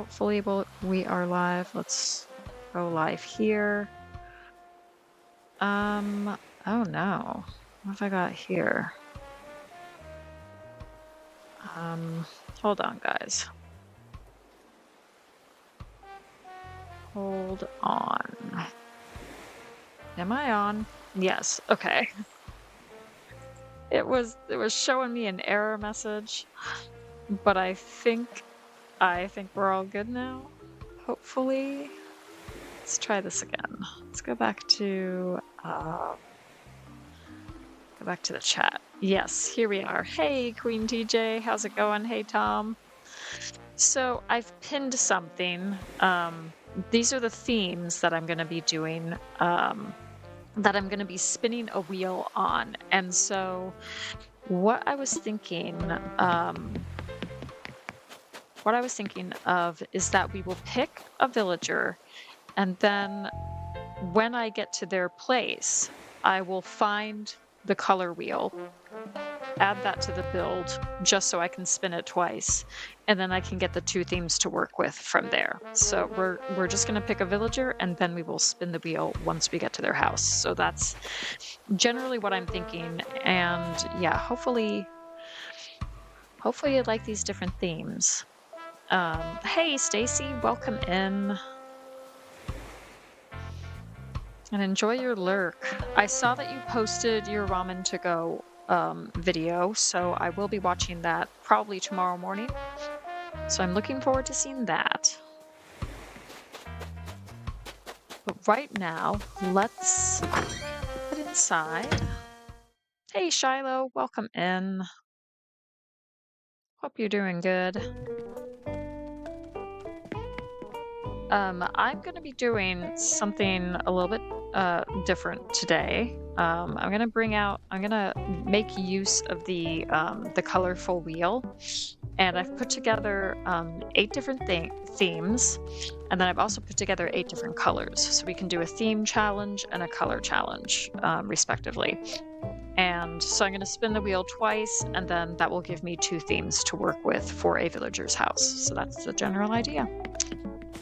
Hopefully we are live. Let's go live here. Oh no. What have I got here? Hold on, guys. Hold on. Am I on? Yes, okay. It was showing me an error message, but I think we're all good now. Hopefully. Let's try this again. Let's go back to the chat. Yes, here we are. Hey, Queen TJ, how's it going? Hey, Tom. So I've pinned something. These are the themes that I'm going to be doing, that I'm going to be spinning a wheel on. And so what I was thinking of is that we will pick a villager, and then when I get to their place, I will find the color wheel, add that to the build just so I can spin it twice, and then I can get the two themes to work with from there. So we're just going to pick a villager, and then we will spin the wheel once we get to their house. So that's generally what I'm thinking. And yeah, hopefully you like these different themes. Hey Stacy, welcome in. And enjoy your lurk. I saw that you posted your ramen to go video, so I will be watching that probably tomorrow morning. So I'm looking forward to seeing that. But right now, let's head inside. Hey Shiloh, welcome in. Hope you're doing good. I'm going to be doing something a little bit different today. I'm gonna make use of the colorful wheel, and I've put together 8 different themes, and then I've also put together 8 different colors, so we can do a theme challenge and a color challenge, respectively. And so I'm going to spin the wheel twice, and then that will give me 2 themes to work with for a villager's house. So that's the general idea.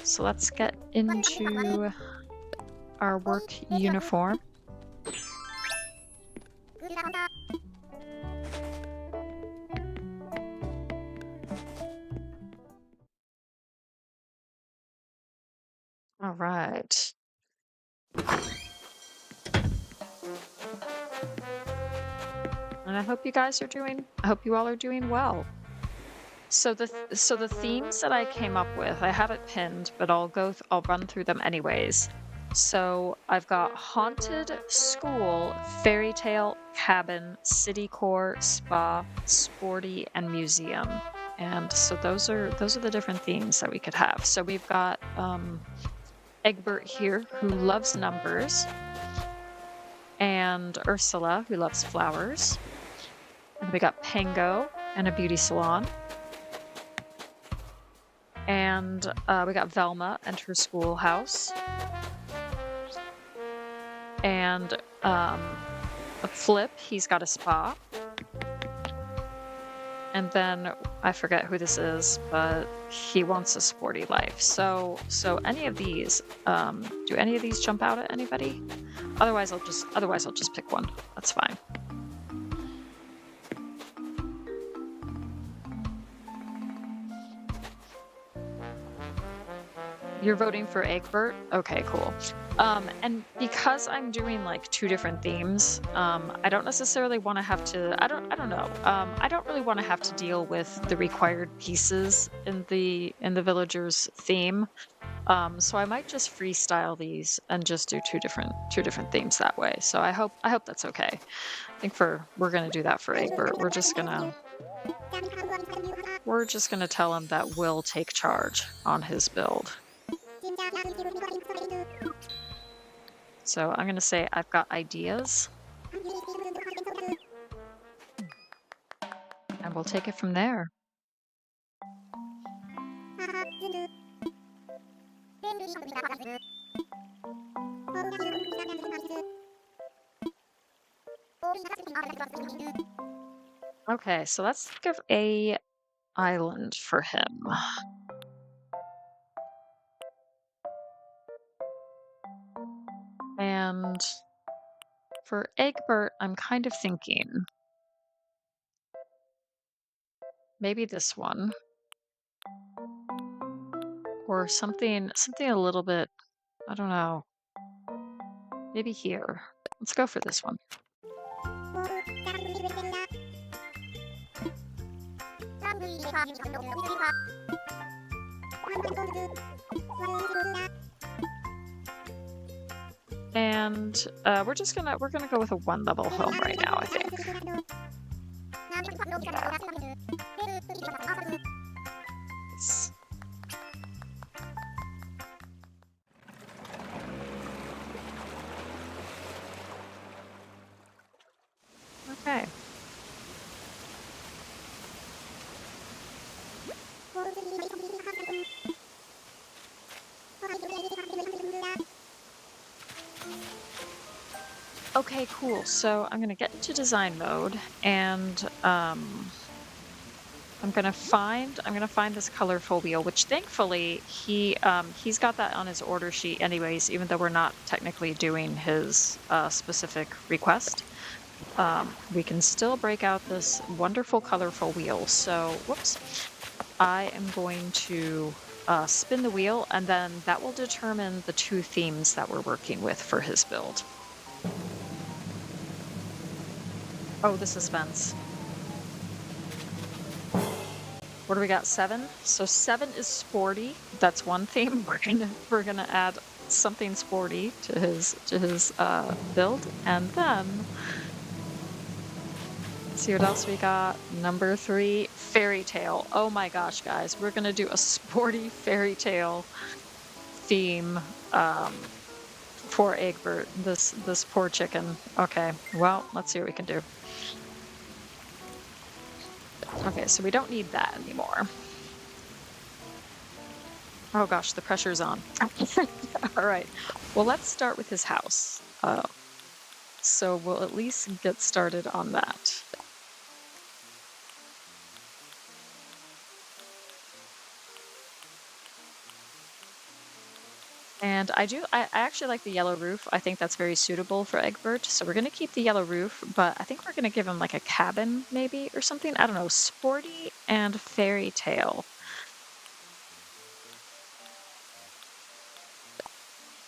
So let's get into our work uniform. All right. And I hope you all are doing well. So the themes that I came up with, I have it pinned, but I'll run through them anyways. So I've got haunted, school, fairy tale, cabin, city core, spa, sporty, and museum. And so those are the different themes that we could have. So we've got Egbert here, who loves numbers, and Ursula, who loves flowers. And we got Pango and a beauty salon. And we got Velma and her schoolhouse. And a Flip, he's got a spa. And then I forget who this is, but he wants a sporty life. So any of these, do any of these jump out at anybody? Otherwise I'll just pick one. That's fine. You're voting for Egbert? Okay, cool. And because I'm doing like 2 different themes, I don't necessarily want to have to. I don't know. I don't really want to have to deal with the required pieces in the villager's theme. So I might just freestyle these and just do two different themes that way. So I hope that's okay. I think we're gonna do that for Egbert. We're just gonna tell him that we'll take charge on his build. So I'm going to say I've got ideas, and we'll take it from there. Okay, so let's think of a island for him. And for Egbert, I'm kind of thinking maybe this one or something a little bit, I don't know, maybe here. Let's go for this one. And we're gonna go with a 1-level home right now, I think. Yeah. It's- Okay. Okay, cool. So I'm gonna get into design mode and I'm gonna find this colorful wheel, which thankfully he's got that on his order sheet anyways, even though we're not technically doing his specific request. We can still break out this wonderful colorful wheel. So whoops. I am going to spin the wheel, and then that will determine the 2 themes that we're working with for his build. Oh, the suspense. What do we got? 7? So 7 is sporty. That's one theme. We're gonna add something sporty to his build, and then let's see what else we got. Number 3, fairy tale. Oh my gosh, guys, we're gonna do a sporty fairy tale theme for Egbert. This poor chicken. Okay, well, let's see what we can do. Okay, so we don't need that anymore. Oh gosh, the pressure's on. All right. Well, let's start with his house. So we'll at least get started on that. And I actually like the yellow roof. I think that's very suitable for Egbert. So we're gonna keep the yellow roof, but I think we're gonna give him like a cabin maybe or something. I don't know, sporty and fairy tale.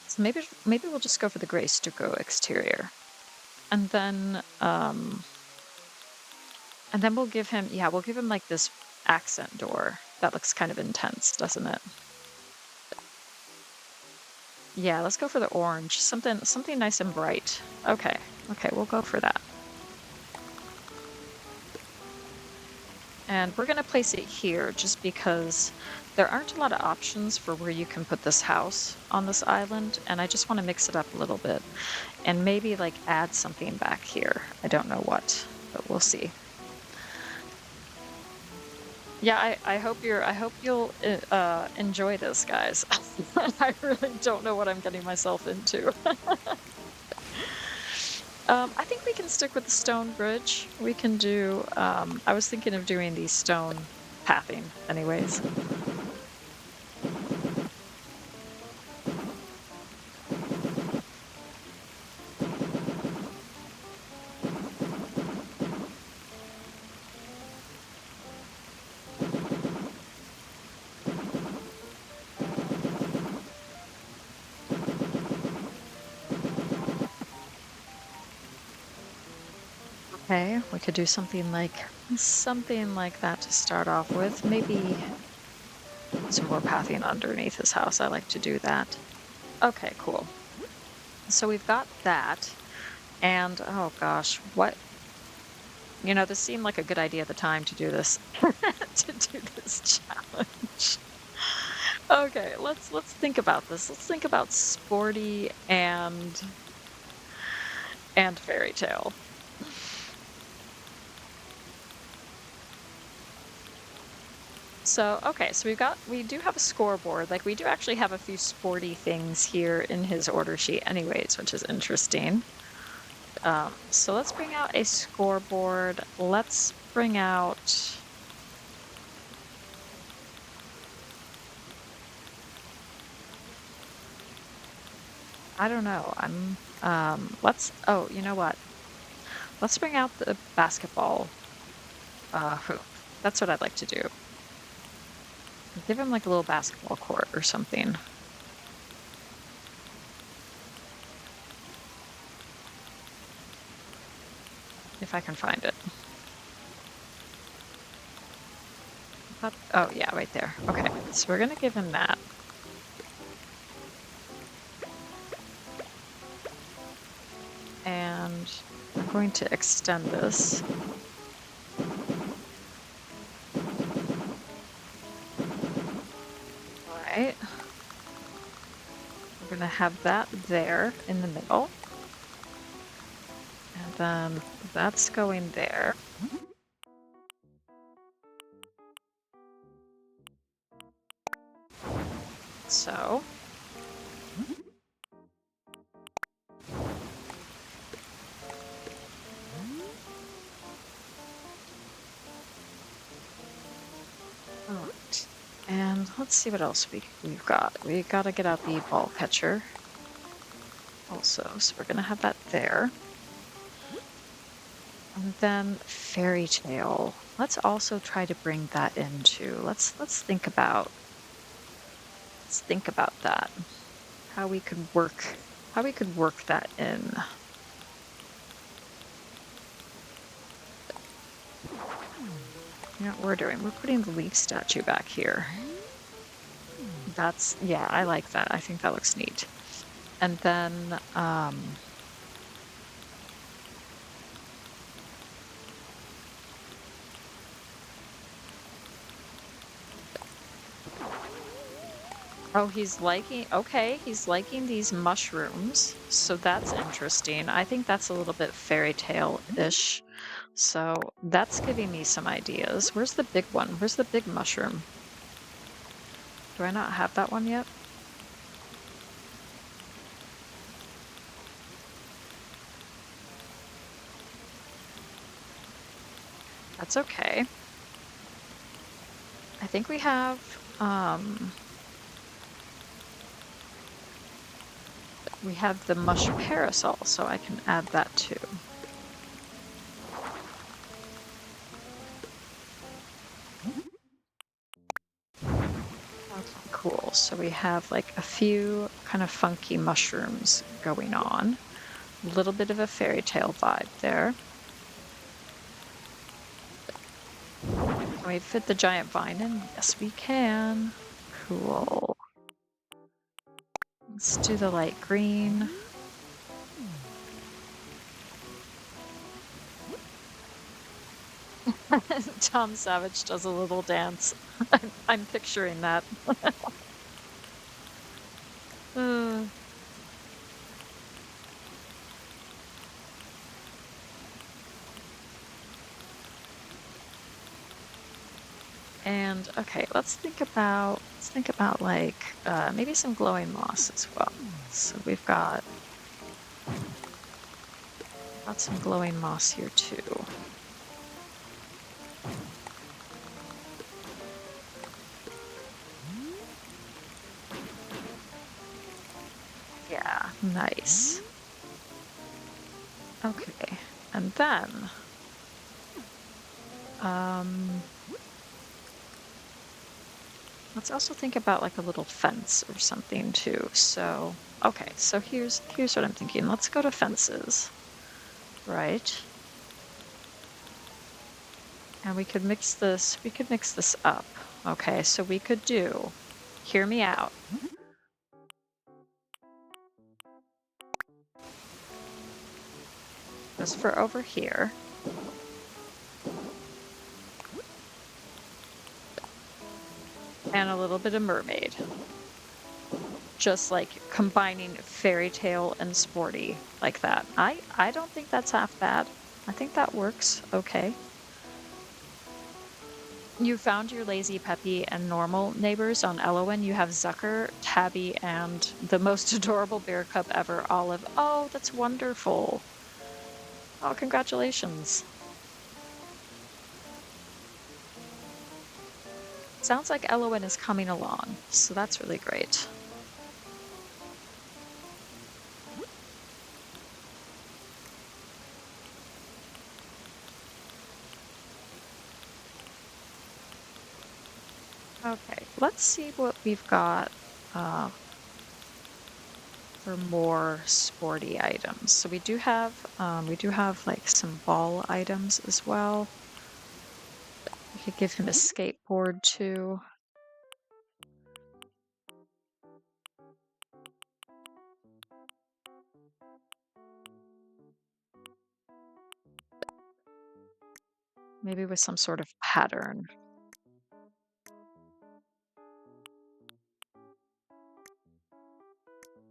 So maybe we'll just go for the gray stucco exterior. And then we'll give him like this accent door. That looks kind of intense, doesn't it? Yeah, let's go for the orange. Something nice and bright. Okay, we'll go for that. And we're gonna place it here just because there aren't a lot of options for where you can put this house on this island, and I just want to mix it up a little bit and maybe like add something back here. I don't know what, but we'll see. Yeah, I hope you'll enjoy this, guys. I really don't know what I'm getting myself into. I think we can stick with the stone bridge. We can do, I was thinking of doing the stone pathing anyways. Okay, we could do something like that to start off with. Maybe some more pathing underneath his house. I like to do that. Okay, cool. So we've got that. And oh gosh, what? You know, this seemed like a good idea at the time to do this to do this challenge. Okay, let's think about this. Let's think about sporty and fairy tale. So, okay, so we do have a scoreboard. Like, we do actually have a few sporty things here in his order sheet anyways, which is interesting. So let's bring out a scoreboard. Let's bring out... I don't know. Let's, oh, you know what? Let's bring out the basketball hoop. That's what I'd like to do. Give him like a little basketball court or something, if I can find it. Oh, yeah, right there. Okay, so we're gonna give him that. And I'm going to extend this. All right. We're gonna have that there in the middle. And then that's going there. So. All right. And let's see what else we've got. We gotta get out the ball catcher also. So we're gonna have that there. And then fairy tale. Let's also try to bring that into. Let's think about that. How we could work that in. You know what we're doing? We're putting the leaf statue back here. That's, yeah, I like that. I think that looks neat. And then oh, he's liking these mushrooms. So that's interesting. I think that's a little bit fairy tale-ish. So that's giving me some ideas. Where's the big one? Where's the big mushroom? Do I not have that one yet? That's okay. I think we have the mush parasol, so I can add that too. Okay, cool. So we have like a few kind of funky mushrooms going on. A little bit of a fairy tale vibe there. Can we fit the giant vine in? Yes, we can. Cool. Let's do the light green. Tom Savage does a little dance. I'm picturing that. Uh, And okay, let's think about like maybe some glowing moss as well. So we've got some glowing moss here too. Yeah, nice. Okay, and then let's also think about like a little fence or something too. So, okay, so here's what I'm thinking. Let's go to fences, right? And we could mix this up. Okay, so we could do, hear me out. This for over here. And a little bit of mermaid. Just like combining fairy tale and sporty like that. I don't think that's half bad. I think that works okay. You found your lazy, peppy, and normal neighbors on Elowen. You have Zucker, Tabby, and the most adorable bear cub ever, Olive. Oh, that's wonderful. Oh, congratulations. Sounds like Elowen is coming along, so that's really great. let's see what we've got for more sporty items. So we do have like some ball items as well. We could give him a skateboard too. Maybe with some sort of pattern.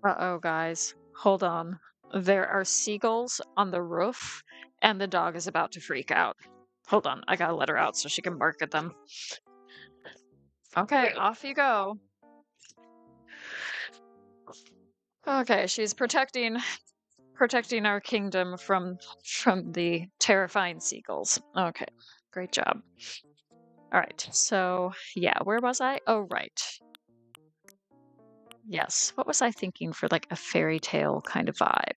Uh-oh, guys. Hold on. There are seagulls on the roof, and the dog is about to freak out. Hold on. I gotta let her out so she can bark at them. Okay, off you go. Okay, she's protecting our kingdom from the terrifying seagulls. Okay, great job. All right, so yeah, where was I? Oh, right. Yes, what was I thinking for like a fairy tale kind of vibe?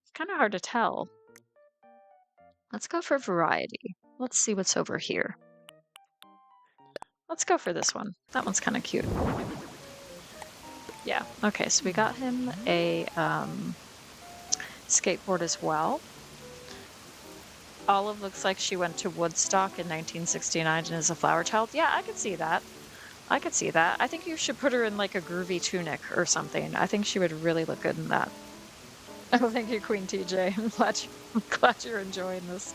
It's kind of hard to tell. Let's go for variety. Let's see what's over here. Let's go for this one. That one's kind of cute. Yeah, okay, so we got him a skateboard as well. Olive looks like she went to Woodstock in 1969 and is a flower child. Yeah, I could see that. I could see that. I think you should put her in like a groovy tunic or something. I think she would really look good in that. Oh, thank you, Queen TJ. I'm glad you're enjoying this.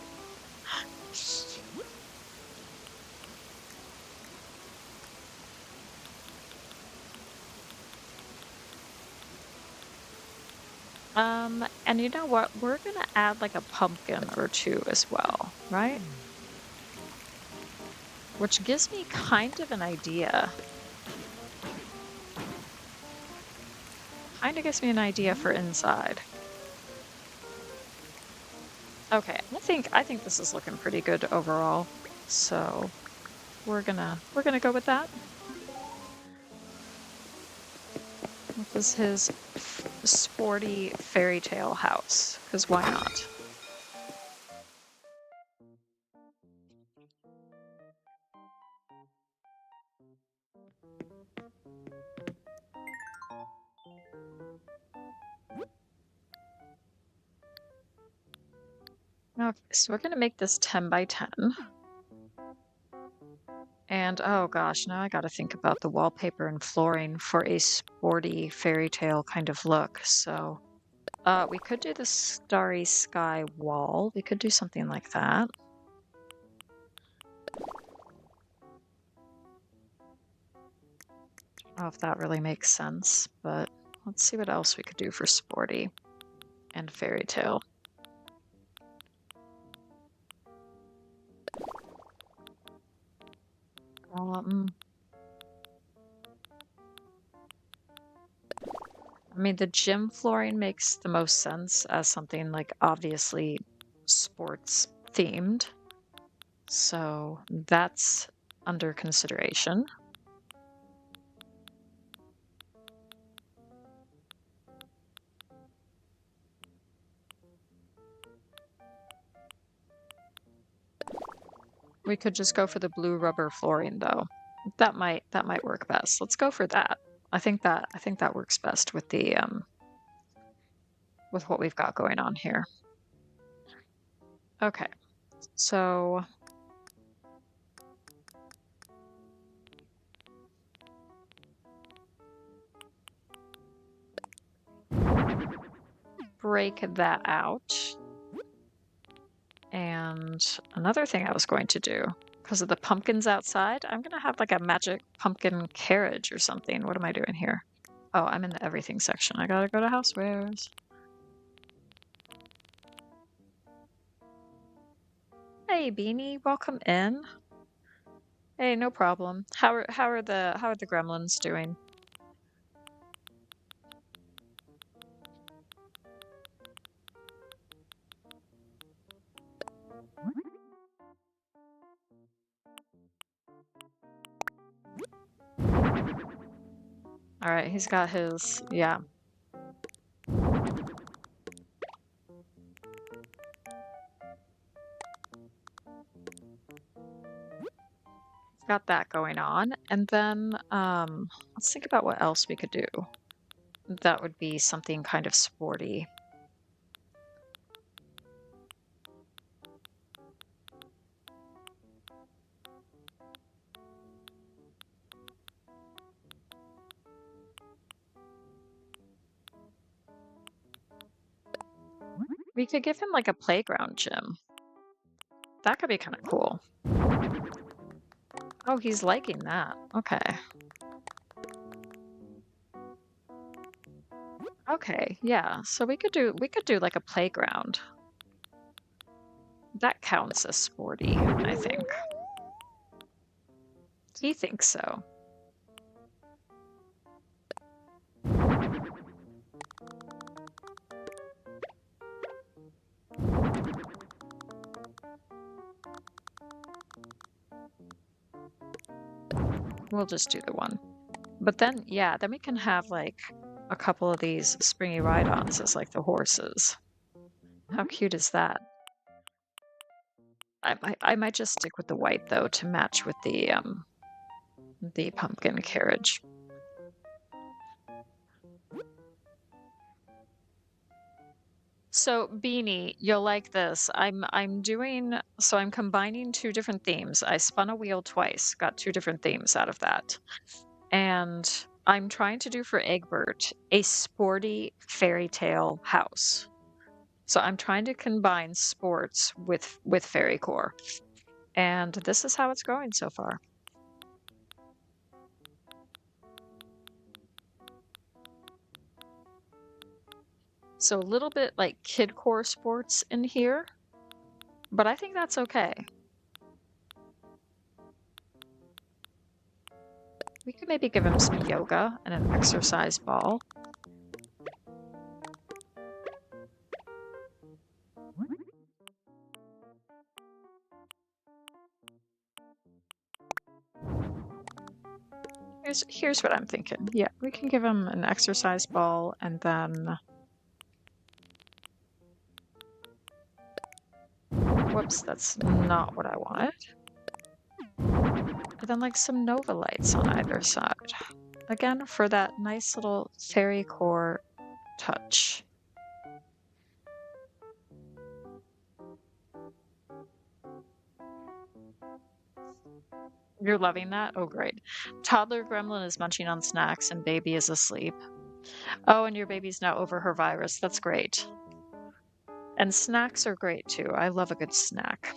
And you know what? We're gonna add like a pumpkin or two as well, right? Which gives me kind of an idea. Kind of gives me an idea for inside. Okay, I think this is looking pretty good overall. So we're gonna go with that. This is his sporty fairy tale house, because why not? Okay, so we're gonna make this 10 by 10. And oh gosh, now I gotta think about the wallpaper and flooring for a sporty fairy tale kind of look. So we could do the starry sky wall. We could do something like that. I don't know if that really makes sense, but let's see what else we could do for sporty and fairy tale. I mean, the gym flooring makes the most sense as something like obviously sports themed. So that's under consideration. We could just go for the blue rubber flooring though. That might work best. Let's go for that. I think that works best with the with what we've got going on here. Okay. So break that out. And another thing I was going to do, because of the pumpkins outside, I'm going to have like a magic pumpkin carriage or something. What am I doing here? Oh, I'm in the everything section. I gotta go to housewares. Hey, Beanie, welcome in. Hey, no problem. How are the gremlins doing? All right, he's got his, yeah. got that going on. And then let's think about what else we could do. That would be something kind of sporty. We could give him like a playground gym. That could be kind of cool. Oh, he's liking that. Okay. Okay, yeah. So we could do like a playground. That counts as sporty, I think. He thinks so. We'll just do the one. But then, yeah, then we can have like a couple of these springy ride-ons as like the horses. How cute is that? I might just stick with the white though to match with the pumpkin carriage. So Beanie, you'll like this. I'm combining two different themes. I spun a wheel twice, got two different themes out of that. And I'm trying to do for Egbert a sporty fairy tale house. So I'm trying to combine sports with fairy core. And this is how it's going so far. So a little bit like kid core sports in here, but I think that's okay. We could maybe give him some yoga and an exercise ball. Here's what I'm thinking. Yeah, we can give him an exercise ball and then... Whoops, that's not what I wanted. And then like some Nova lights on either side. Again, for that nice little fairy core touch. You're loving that? Oh, great. Toddler gremlin is munching on snacks and baby is asleep. Oh, and your baby's now over her virus. That's great. And snacks are great too. I love a good snack.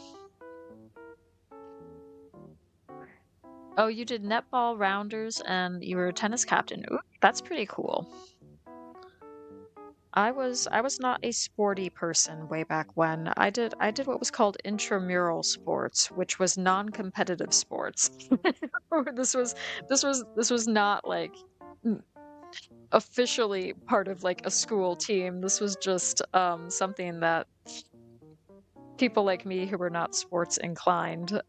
Oh, you did netball rounders and you were a tennis captain. Ooh, that's pretty cool. I was not a sporty person way back when. I did what was called intramural sports, which was non-competitive sports. This was not like officially part of like a school team. This was just something that people like me who were not sports inclined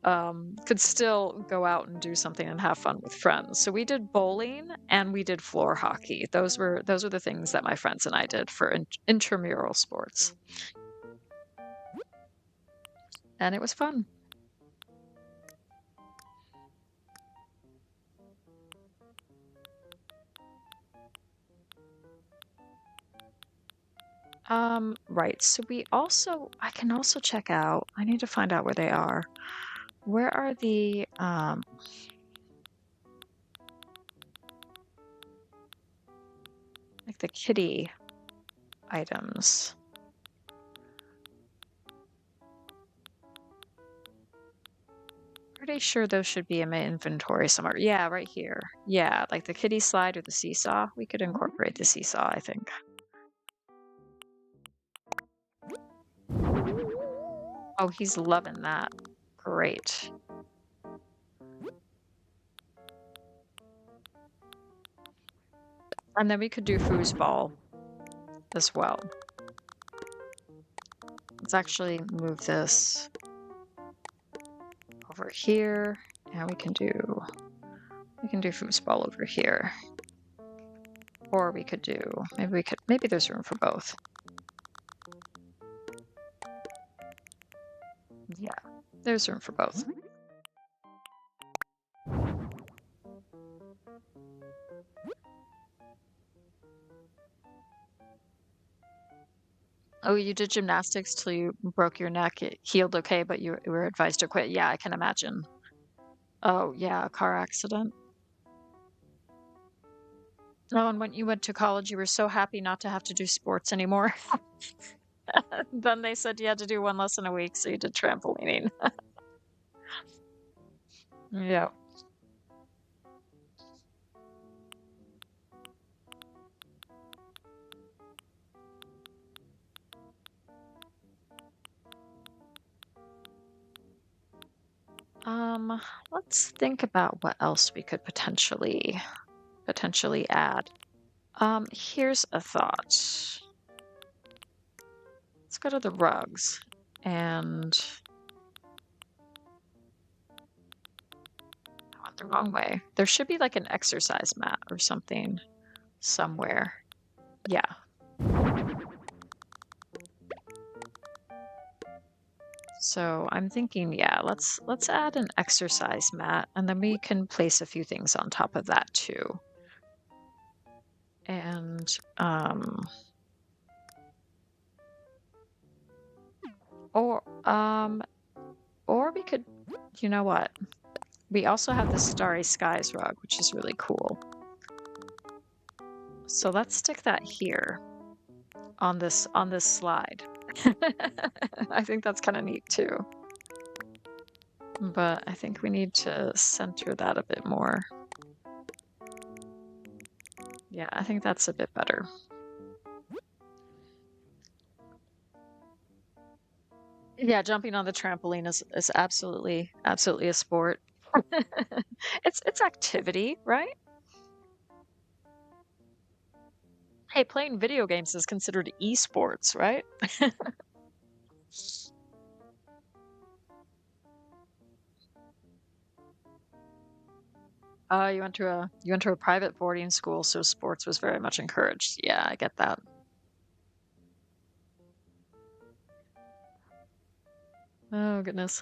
could still go out and do something and have fun with friends. So we did bowling and we did floor hockey. Those were the things that my friends and I did for intramural sports. And it was fun. Right. So I can also check out, I need to find out where they are. Where are the, like the kitty items? Pretty sure those should be in my inventory somewhere. Yeah, right here. Yeah, like the kitty slide or the seesaw. We could incorporate the seesaw, I think. Oh, he's loving that. Great. And then we could do foosball as well. Let's actually move this over here. And we can do foosball over here. Or we could do, maybe there's room for both. Yeah, there's room for both. Oh, you did gymnastics till you broke your neck. It healed okay, but you were advised to quit. Yeah, I can imagine. Oh, yeah, a car accident. Oh, and when you went to college, you were so happy not to have to do sports anymore. Then they said you had to do one lesson a week, so you did trampolining. Yeah. Um, let's think about what else we could potentially add. Here's a thought. Let's go to the rugs and I went the wrong way. There should be like an exercise mat or something somewhere. Yeah. So I'm thinking, yeah, let's add an exercise mat and then we can place a few things on top of that too. And or we could, you know what? We also have the Starry Skies rug, which is really cool. So let's stick that here on this slide. I think that's kind of neat too. But I think we need to center that a bit more. Yeah, I think that's a bit better. Yeah, jumping on the trampoline is absolutely a sport. It's activity, right? Hey, playing video games is considered esports, right? You went to a private boarding school, so sports was very much encouraged. Yeah, I get that. Oh, goodness.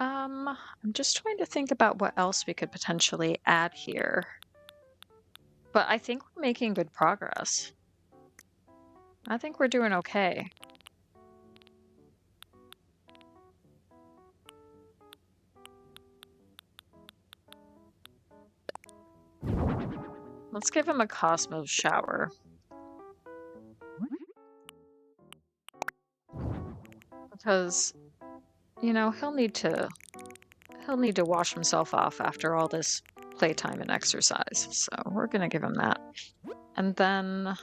I'm just trying to think about what else we could potentially add here. But I think we're making good progress. I think we're doing okay. Let's give him a Cosmos shower. Because, you know, he'll need to wash himself off after all this playtime and exercise. So we're gonna give him that. And then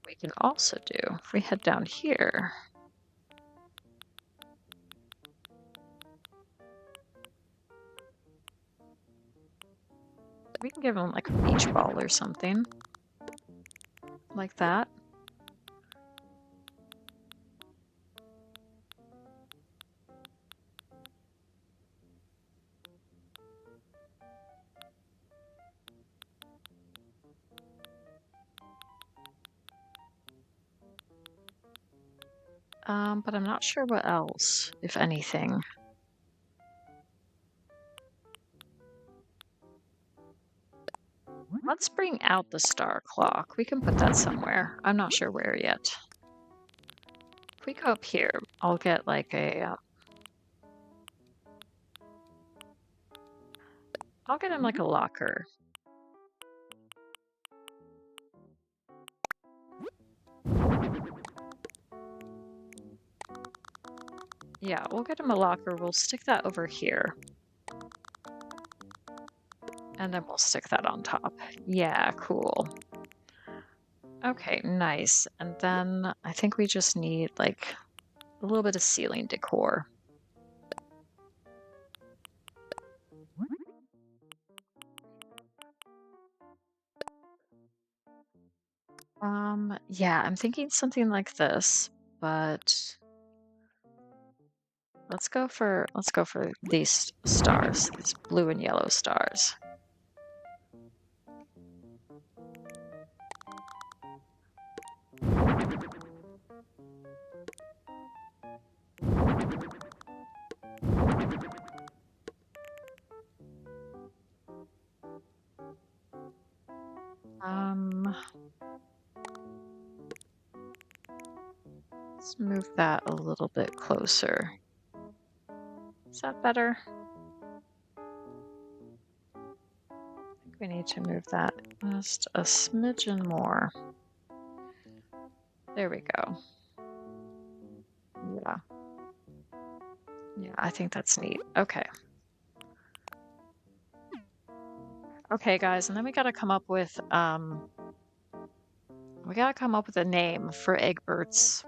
we can also do, if we head down here, we can give him like a beach ball or something like that. But I'm not sure what else, if anything. Let's bring out the star clock. We can put that somewhere. I'm not sure where yet. If we go up here, I'll get like a... I'll get him like a locker. Yeah, we'll get him a locker. We'll stick that over here. And then we'll stick that on top. Yeah, cool. Okay, nice. And then I think we just need like a little bit of ceiling decor. Yeah, I'm thinking something like this, but let's go for these stars, these blue and yellow stars. Let's move that a little bit closer. Is that better? I think we need to move that just a smidgen more. There we go. Yeah. Yeah, I think that's neat. Okay. Okay, guys, and then we gotta come up with a name for Egbert's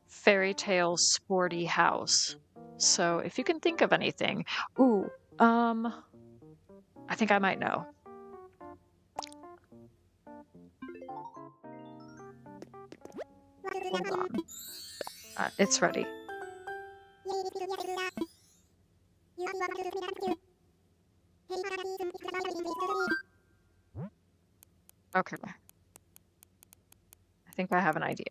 fairy tale sporty house. So if you can think of anything. Ooh, I think I might know. Hold on. It's ready. Okay. I think I have an idea.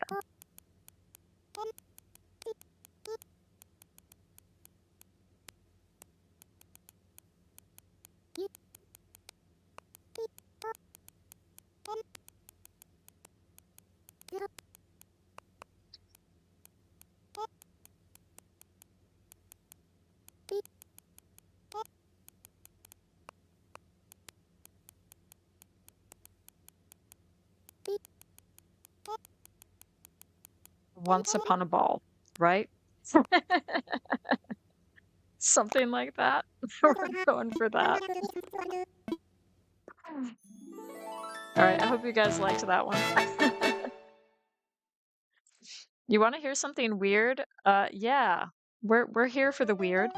Once upon a ball, right? Something like that. We're going for that. All right, I hope you guys liked that one. You want to hear something weird? Yeah. We're here for the weird.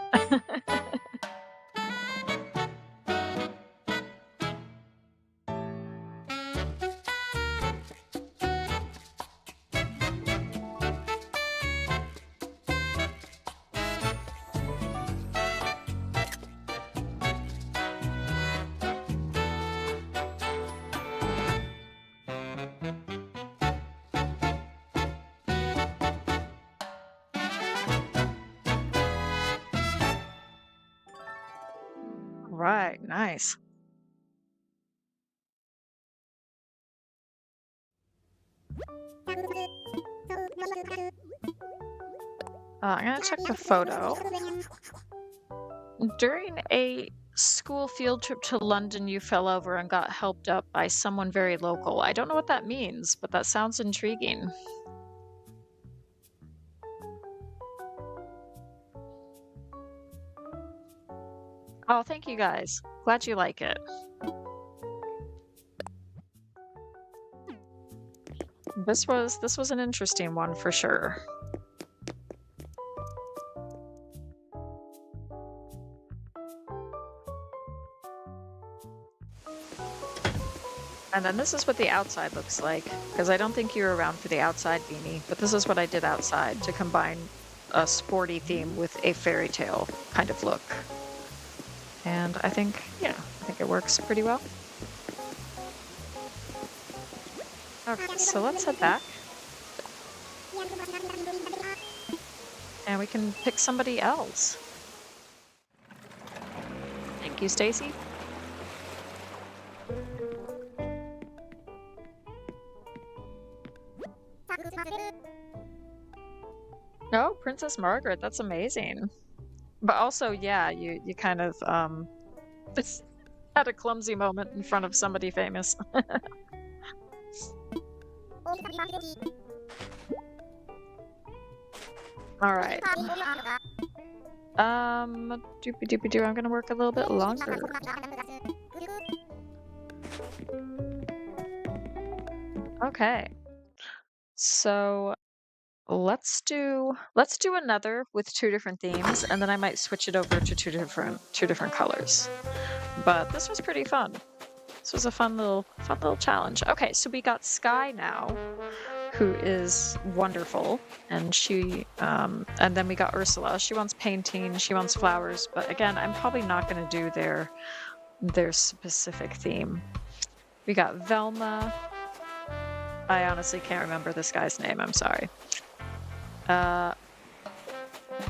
Right, nice. I'm gonna check the photo. During a school field trip to London, you fell over and got helped up by someone very local. I don't know what that means, but that sounds intriguing. Oh, thank you guys. Glad you like it. This was an interesting one for sure. And then this is what the outside looks like, because I don't think you were around for the outside beanie, but this is what I did outside to combine a sporty theme with a fairy tale kind of look. And I think it works pretty well. Okay, so let's head back. And we can pick somebody else. Thank you, Stacy. Oh, Princess Margaret, that's amazing. But also, yeah, you kind of had a clumsy moment in front of somebody famous. All right. Doopy doopy doo, I'm gonna work a little bit longer. Okay. So let's do another with two different themes, and then I might switch it over to two different colors. But this was pretty fun. This was a fun little challenge. Okay, so we got Sky now, who is wonderful, and she and then we got Ursula. She wants painting, she wants flowers, but again, I'm probably not going to do their specific theme. We got Velma. I honestly can't remember this guy's name, I'm sorry.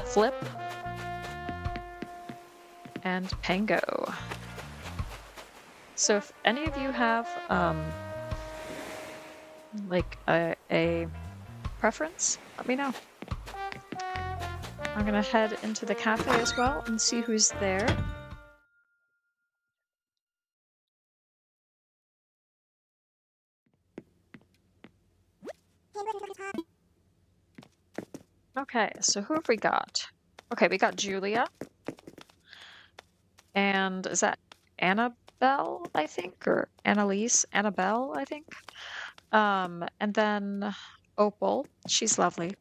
Flip and Pango. So if any of you have like a preference, let me know. I'm gonna head into the cafe as well and see who's there. Okay, so who have we got? Okay, we got Julia. And is that Annabelle, I think, or Annalise? Annabelle, I think. And then Opal. She's lovely.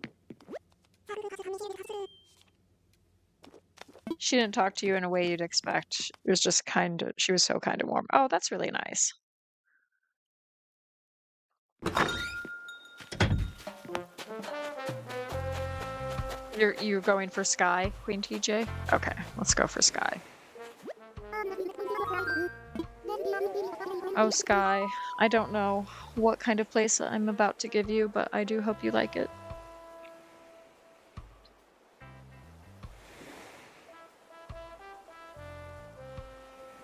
She didn't talk to you in a way you'd expect. It was just she was so kind of warm. Oh, that's really nice. You're going for Sky, Queen TJ? Okay, let's go for Sky. Oh, Sky, I don't know what kind of place I'm about to give you, but I do hope you like it.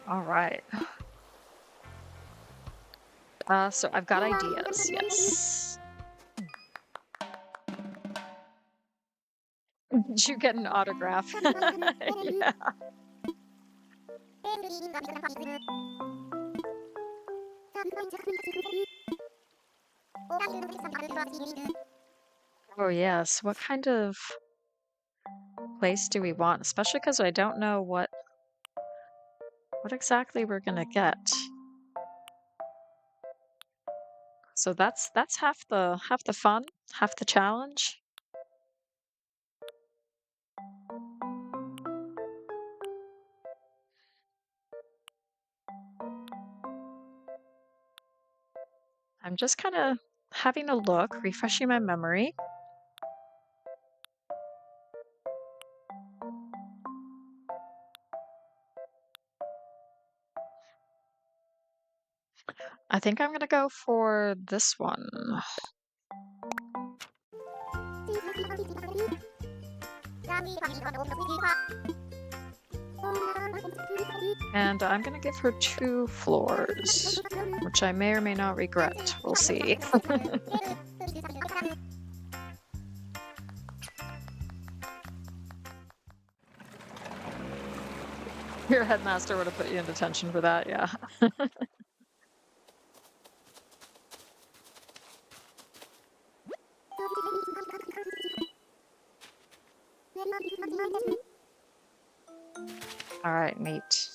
All right. So I've got ideas, yes. Did you get an autograph? Yeah. Oh, yes. What kind of place do we want? Especially because I don't know what exactly we're gonna get. So that's half the fun, half the challenge. I'm just kind of having a look, refreshing my memory. I think I'm gonna go for this one. And I'm gonna give her 2 floors, which I may or may not regret. We'll see. Your headmaster would have put you in detention for that, yeah. All right, neat.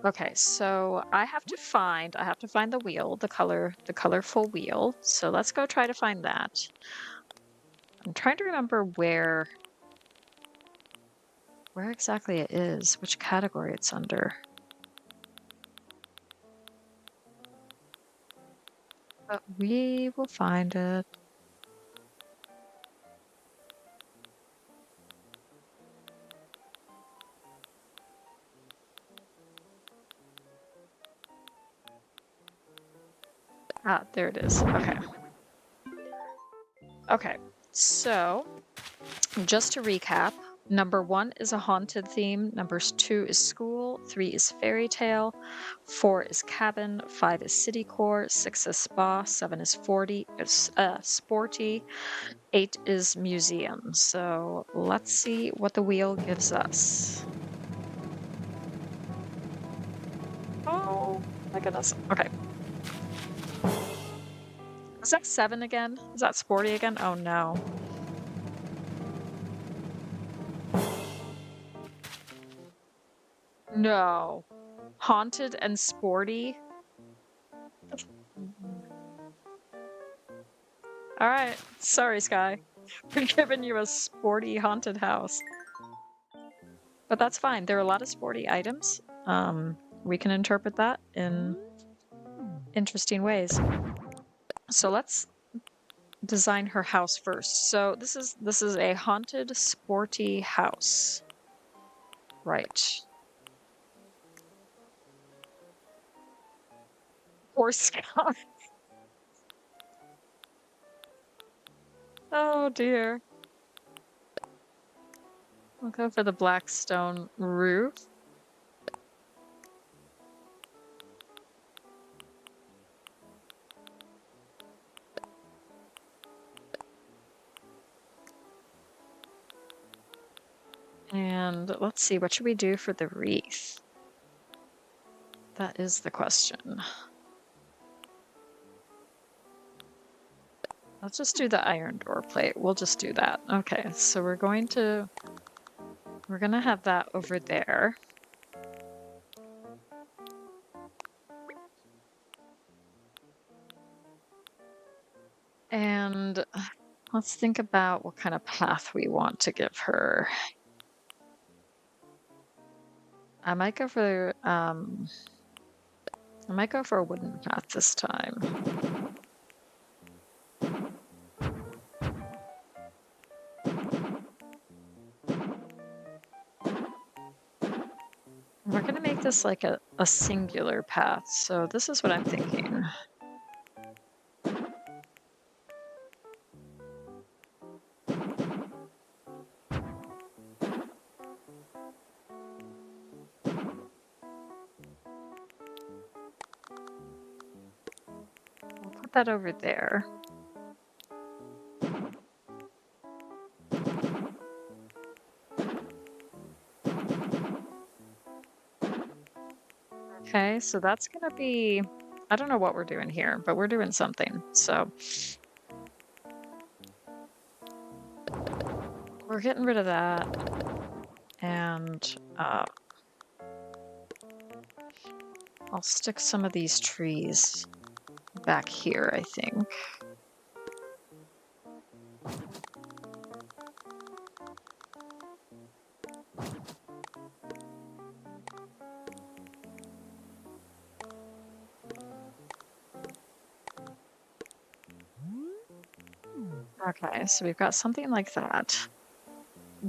Okay, so I have to find the wheel, the colorful wheel. So let's go try to find that. I'm trying to remember where exactly it is, which category it's under. But we will find it. Ah, there it is. Okay. Okay, so just to recap, number 1 is a haunted theme, numbers 2 is school, 3 is fairy tale, 4 is cabin, 5 is city core, 6 is spa, 7 is sporty, 8 is museum. So let's see what the wheel gives us. Oh my goodness. Okay. Is that 7 again? Is that sporty again? Oh no. No. Haunted and sporty? Alright. Sorry, Sky. We're giving you a sporty haunted house. But that's fine. There are a lot of sporty items. We can interpret that in interesting ways. So let's design her house first. So this is a haunted sporty house. Right. Poor Sky. Oh dear. We'll go for the black stone roof. And let's see, what should we do for the wreath? That is the question. Let's just do the iron door plate. We'll just do that. Okay, so we're gonna have that over there. And let's think about what kind of path we want to give her. I might go for a wooden path this time. We're gonna make this like a singular path, so this is what I'm thinking. We'll put that over there. Okay, so that's gonna be, I don't know what we're doing here, but we're doing something. So we're getting rid of that. And I'll stick some of these trees back here, I think. Okay, so we've got something like that.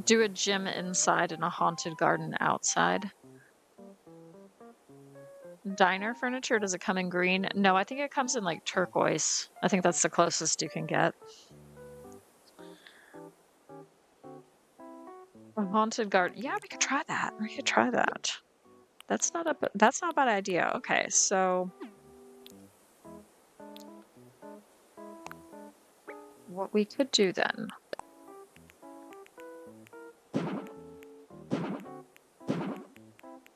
Do a gym inside and a haunted garden outside. Diner furniture, does it come in green? No, I think it comes in like turquoise. I think that's the closest you can get. A haunted garden. Yeah, we could try that. We could try that. That's not a bad idea. Okay, so what we could do then.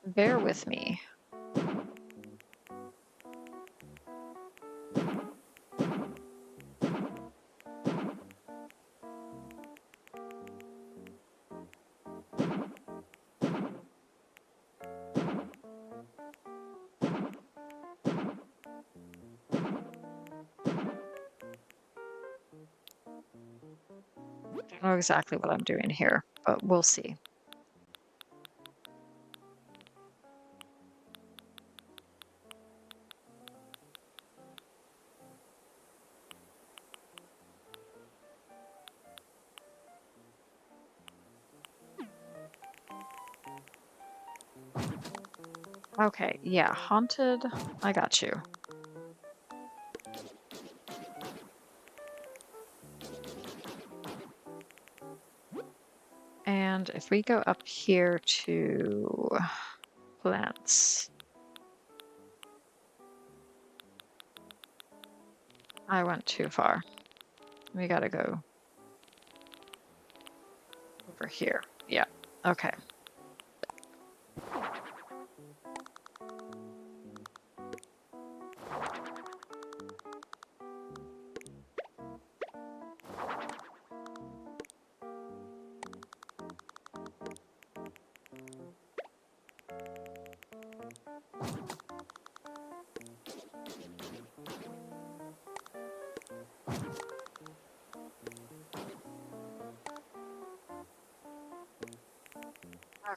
Bear with me. I don't know exactly what I'm doing here, but we'll see. Okay, yeah, haunted. I got you. And if we go up here to plants. I went too far. We gotta go over here. Yeah, okay.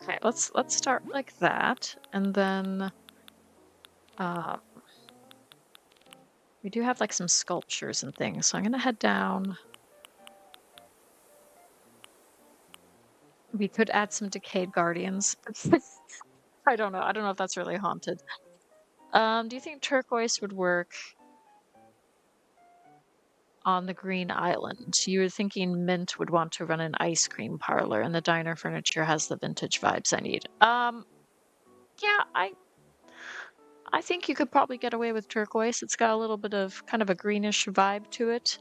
Okay, let's start like that, and then we do have like some sculptures and things, so I'm gonna head down. We could add some decayed guardians. I don't know. I don't know if that's really haunted. Do you think turquoise would work on the green island? You were thinking Mint would want to run an ice cream parlor, and the diner furniture has the vintage vibes I need. Yeah, I think you could probably get away with turquoise. It's got a little bit of kind of a greenish vibe to it.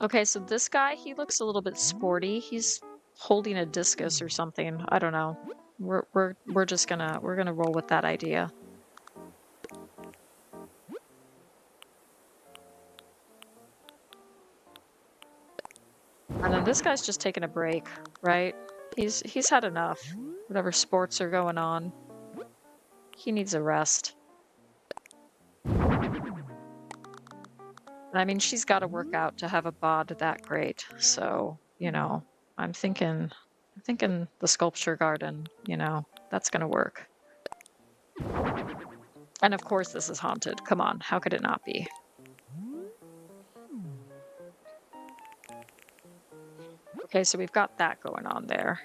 Okay, so this guy, he looks a little bit sporty. He's holding a discus or something. I don't know. We're just we're gonna roll with that idea. And then this guy's just taking a break, right? He's had enough. Whatever sports are going on. He needs a rest. I mean, she's got to work out to have a bod that great. So, you know, I'm thinking the sculpture garden, you know, that's going to work. And of course this is haunted. Come on, how could it not be? Okay, so we've got that going on there.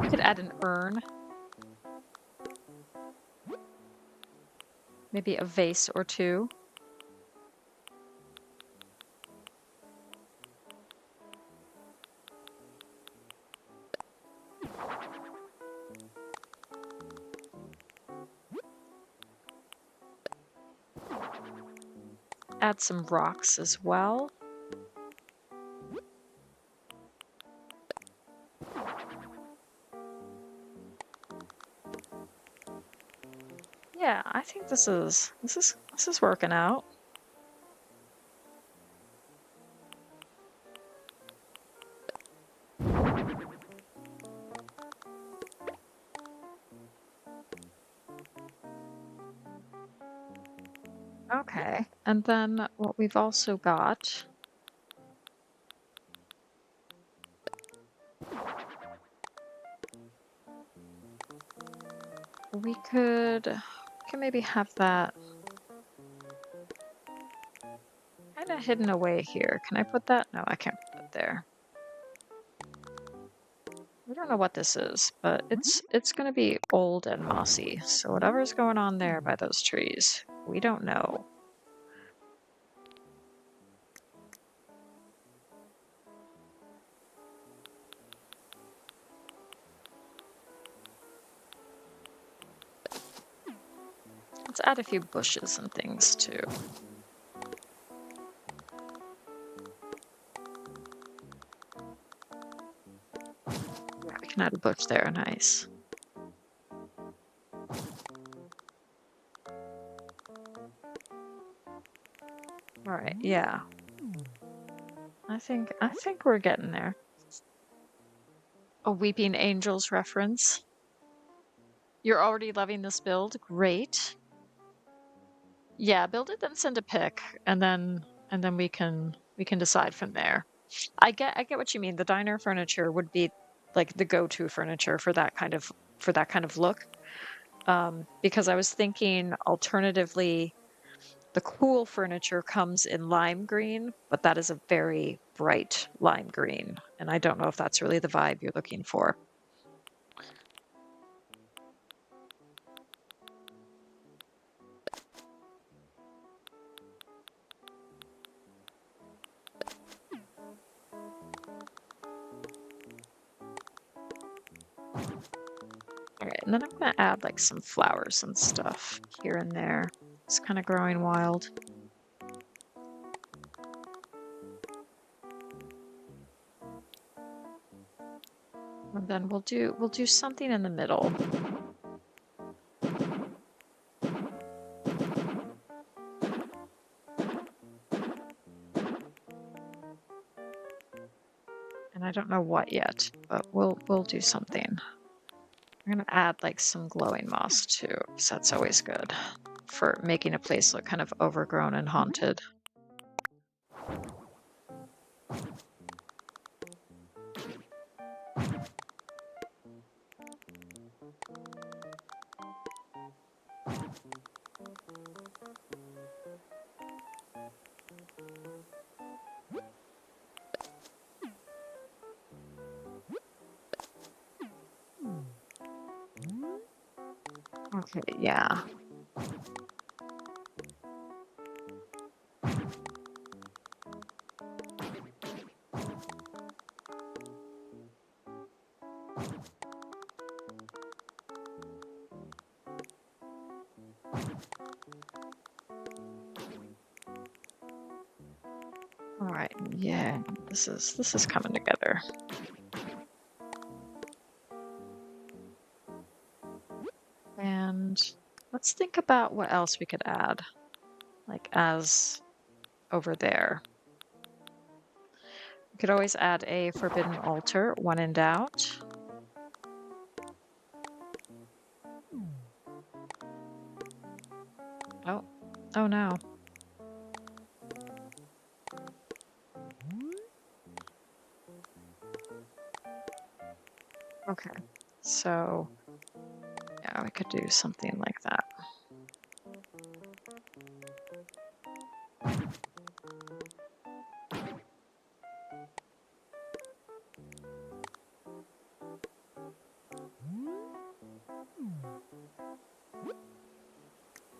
We could add an urn. Maybe a vase or two. Add some rocks as well. Yeah, I think this is working out. Okay, and then what we've also got, we could maybe have that kind of hidden away here. Can I put that? No, I can't put it there. We don't know what this is, but it's going to be old and mossy. So whatever's going on there by those trees, we don't know. Let's add a few bushes and things too. Yeah, we can add a bush there. Nice. All right. Yeah. I think we're getting there. A Weeping Angels reference. You're already loving this build? Great. Yeah, build it, then send a pic, and then we can decide from there. I get what you mean. The diner furniture would be like the go-to furniture for that kind of look. Because I was thinking alternatively, the cool furniture comes in lime green, but that is a very bright lime green, and I don't know if that's really the vibe you're looking for. All right, and then I'm gonna add like some flowers and stuff here and there. It's kind of growing wild. And then we'll do something in the middle. And I don't know what yet, but we'll do something. I'm gonna add like some glowing moss too, because that's always good for making a place look kind of overgrown and haunted. Okay, yeah. All right, yeah, this is coming together. And let's think about what else we could add, like as over there. We could always add a forbidden altar when in doubt. Oh, oh no. Okay, so yeah, we could do something like that.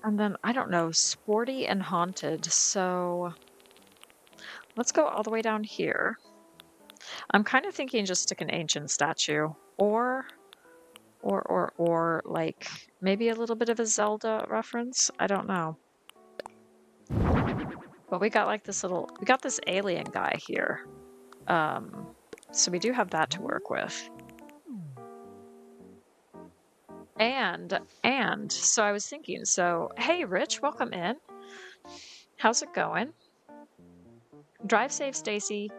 And then, I don't know, sporty and haunted. So let's go all the way down here. I'm kind of thinking just stick an ancient statue or like maybe a little bit of a Zelda reference. I don't know. But we got like we got this alien guy here. So we do have that to work with. And so I was thinking, so hey Rich, welcome in. How's it going? Drive safe, Stacy.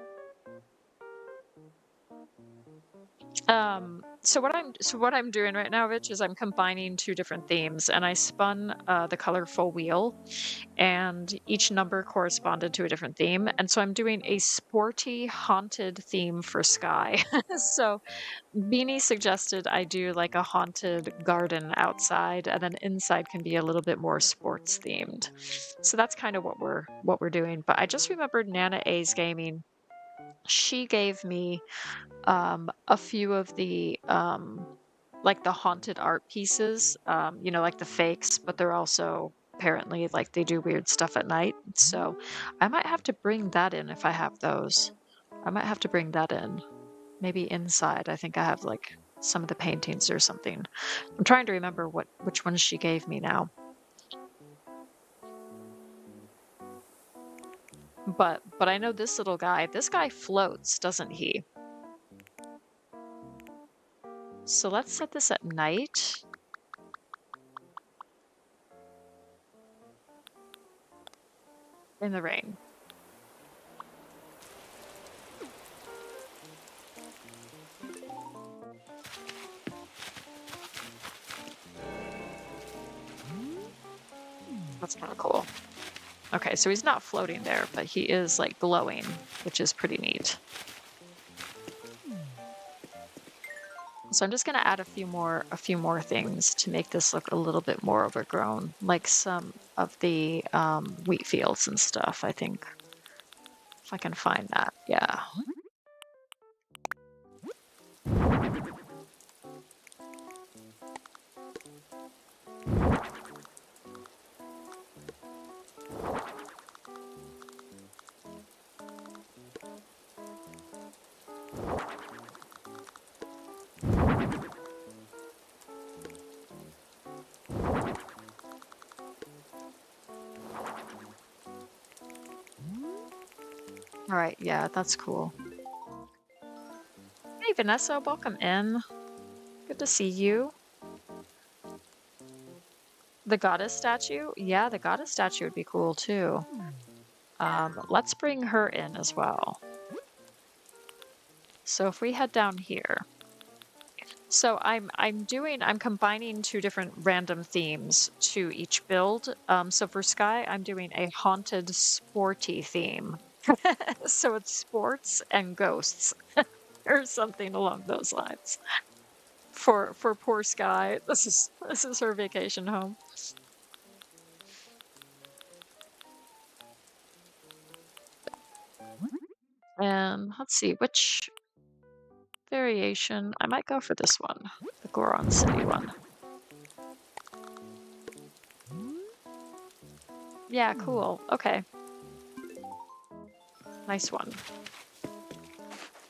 So what I'm doing right now, Rich, is I'm combining two different themes, and I spun the colorful wheel, and each number corresponded to a different theme, and so I'm doing a sporty haunted theme for Sky. So Beanie suggested I do like a haunted garden outside, and then inside can be a little bit more sports themed. So that's kind of what we're doing. But I just remembered Nana A's Gaming. She gave me a few of the like the haunted art pieces, you know, like the fakes, but they're also apparently like they do weird stuff at night. So I might have to bring that in if I have those. I might have to bring that in. Maybe inside. I think I have like some of the paintings or something. I'm trying to remember which ones she gave me now. But I know this little guy. This guy floats, doesn't he? So let's set this at night. In the rain. That's kind of cool. Okay, so he's not floating there, but he is like glowing, which is pretty neat. So I'm just gonna add a few more things to make this look a little bit more overgrown, like some of the wheat fields and stuff, I think. If I can find that, yeah. All right, yeah, that's cool. Hey, Vanessa, welcome in. Good to see you. The goddess statue? Yeah, the goddess statue would be cool too. Let's bring her in as well. So if we head down here. So I'm combining two different random themes to each build. So for Sky, I'm doing a haunted sporty theme. So it's sports and ghosts or something along those lines. For poor Sky, this is her vacation home. And let's see which variation. I might go for this one, the Goron City one. Yeah, cool. Okay. Nice one.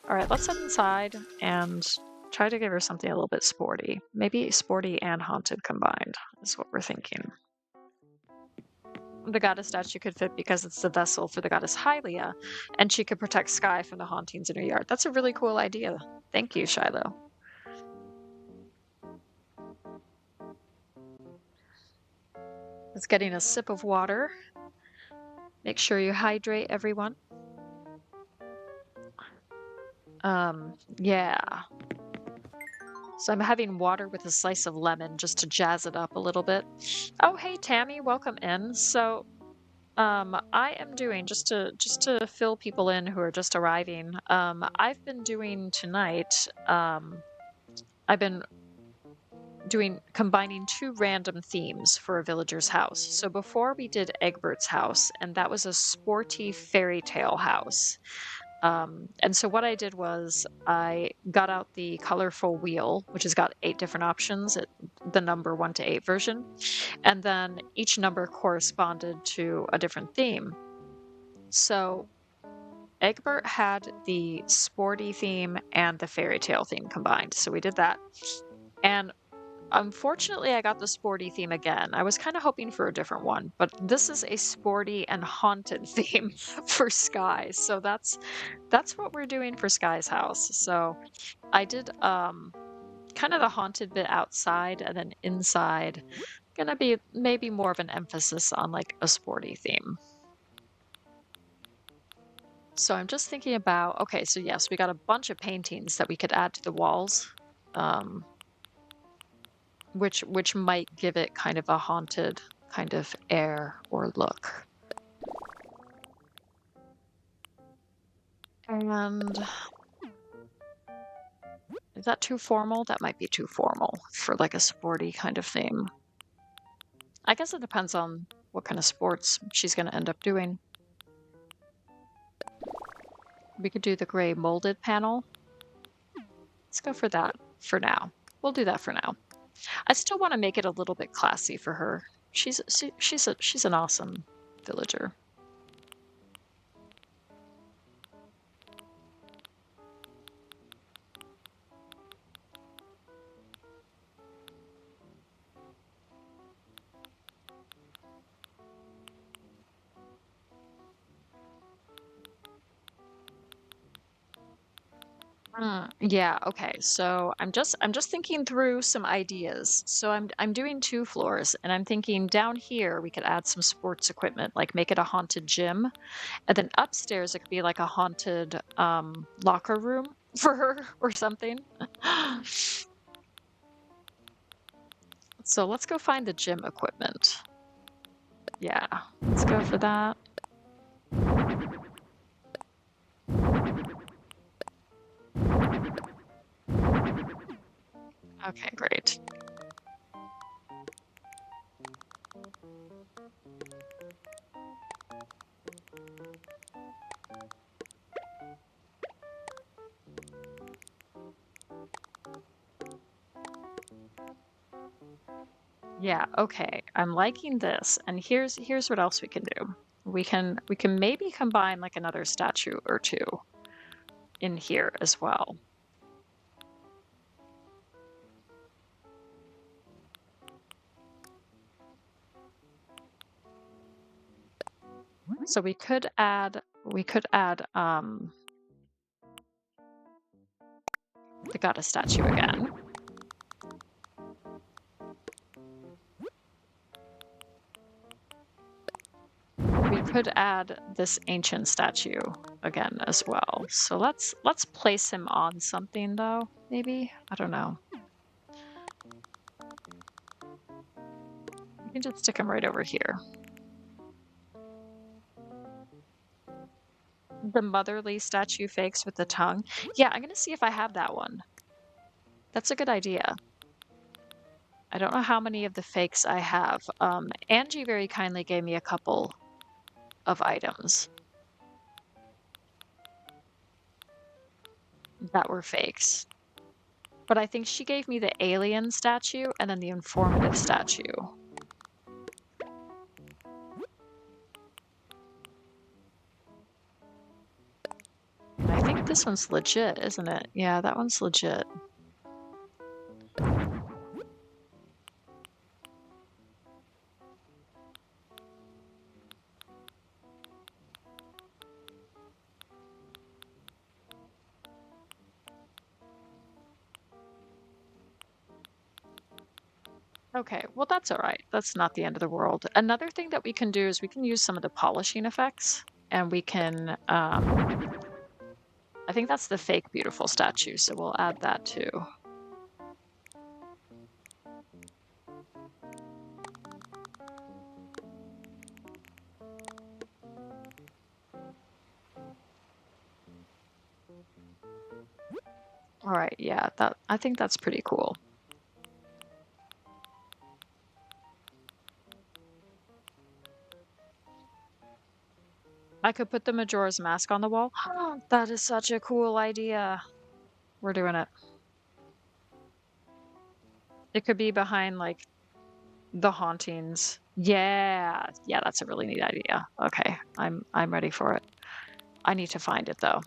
All right, let's head inside and try to give her something a little bit sporty. Maybe sporty and haunted combined is what we're thinking. the goddess statue could fit because it's the vessel for the goddess Hylia, and she could protect Sky from the hauntings in her yard. That's a really cool idea. Thank you, Shiloh. It's getting a sip of water. Make sure you hydrate, everyone. Yeah. So I'm having water with a slice of lemon just to jazz it up a little bit. Oh, hey Tammy, welcome in. So, I am doing just to fill people in who are just arriving. I've been doing tonight. I've been combining two random themes for a villager's house. So before we did Egbert's house, and that was a sporty fairy tale house. And so what I did was I got out the colorful wheel, which has got 8 different options, the number 1 to 8 version, and then each number corresponded to a different theme. So Egbert had the sporty theme and the fairy tale theme combined, so we did that. And unfortunately, I got the sporty theme again. I was kind of hoping for a different one, but this is a sporty and haunted theme for Sky. So that's what we're doing for Sky's house. So I did kind of the haunted bit outside, and then inside gonna be maybe more of an emphasis on like a sporty theme. So I'm just thinking about, okay, so yes, we got a bunch of paintings that we could add to the walls. Which might give it kind of a haunted kind of air or look. And is that too formal? That might be too formal for like a sporty kind of theme. I guess it depends on what kind of sports she's going to end up doing. We could do the gray molded panel. Let's go for that for now. We'll do that for now. I still want to make it a little bit classy for her. She's an awesome villager. Yeah, okay. So I'm just thinking through some ideas. So I'm doing 2 floors, and I'm thinking down here we could add some sports equipment, like make it a haunted gym, and then upstairs it could be like a haunted locker room for her or something. So let's go find the gym equipment. Yeah, let's go for that. Okay, great. Yeah, okay. I'm liking this. And here's what else we can do. We can maybe combine like another statue or 2 in here as well. So we could add the goddess statue again. We could add this ancient statue again as well. So let's place him on something though, maybe? I don't know. We can just stick him right over here. The motherly statue fakes with the tongue. Yeah, I'm gonna see if I have that one. That's a good idea. I don't know how many of the fakes I have. Angie very kindly gave me a couple of items that were fakes. But I think she gave me the alien statue and then the informative statue. I think this one's legit, isn't it? Yeah, that one's legit. Okay, well that's all right. That's not the end of the world. Another thing that we can do is we can use some of the polishing effects, and we can. I think that's the fake beautiful statue, so we'll add that too. All right, yeah, that I think that's pretty cool. I could put the Majora's Mask on the wall. That is such a cool idea. We're doing it. It could be behind like the hauntings. Yeah. Yeah, that's a really neat idea. Okay. I'm ready for it. I need to find it though.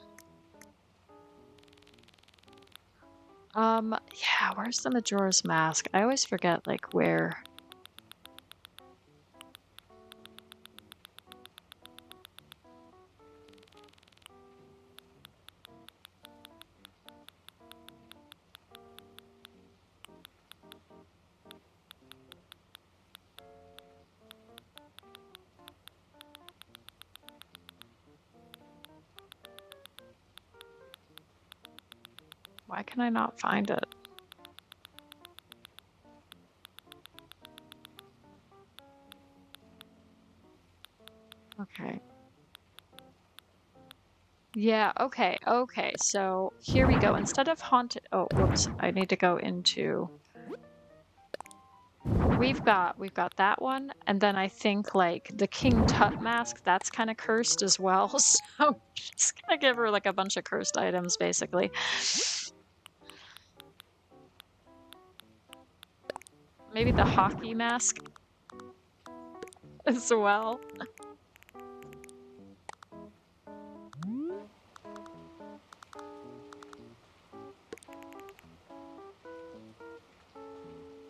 Yeah, where's the Majora's Mask? I always forget like where. Why can I not find it? Okay. Yeah, okay, okay. So here we go. Instead of haunted, oh, whoops. I need to go into. We've got that one, and then I think like the King Tut mask, that's kind of cursed as well. So just gonna give her like a bunch of cursed items, basically. Maybe the hockey mask as well.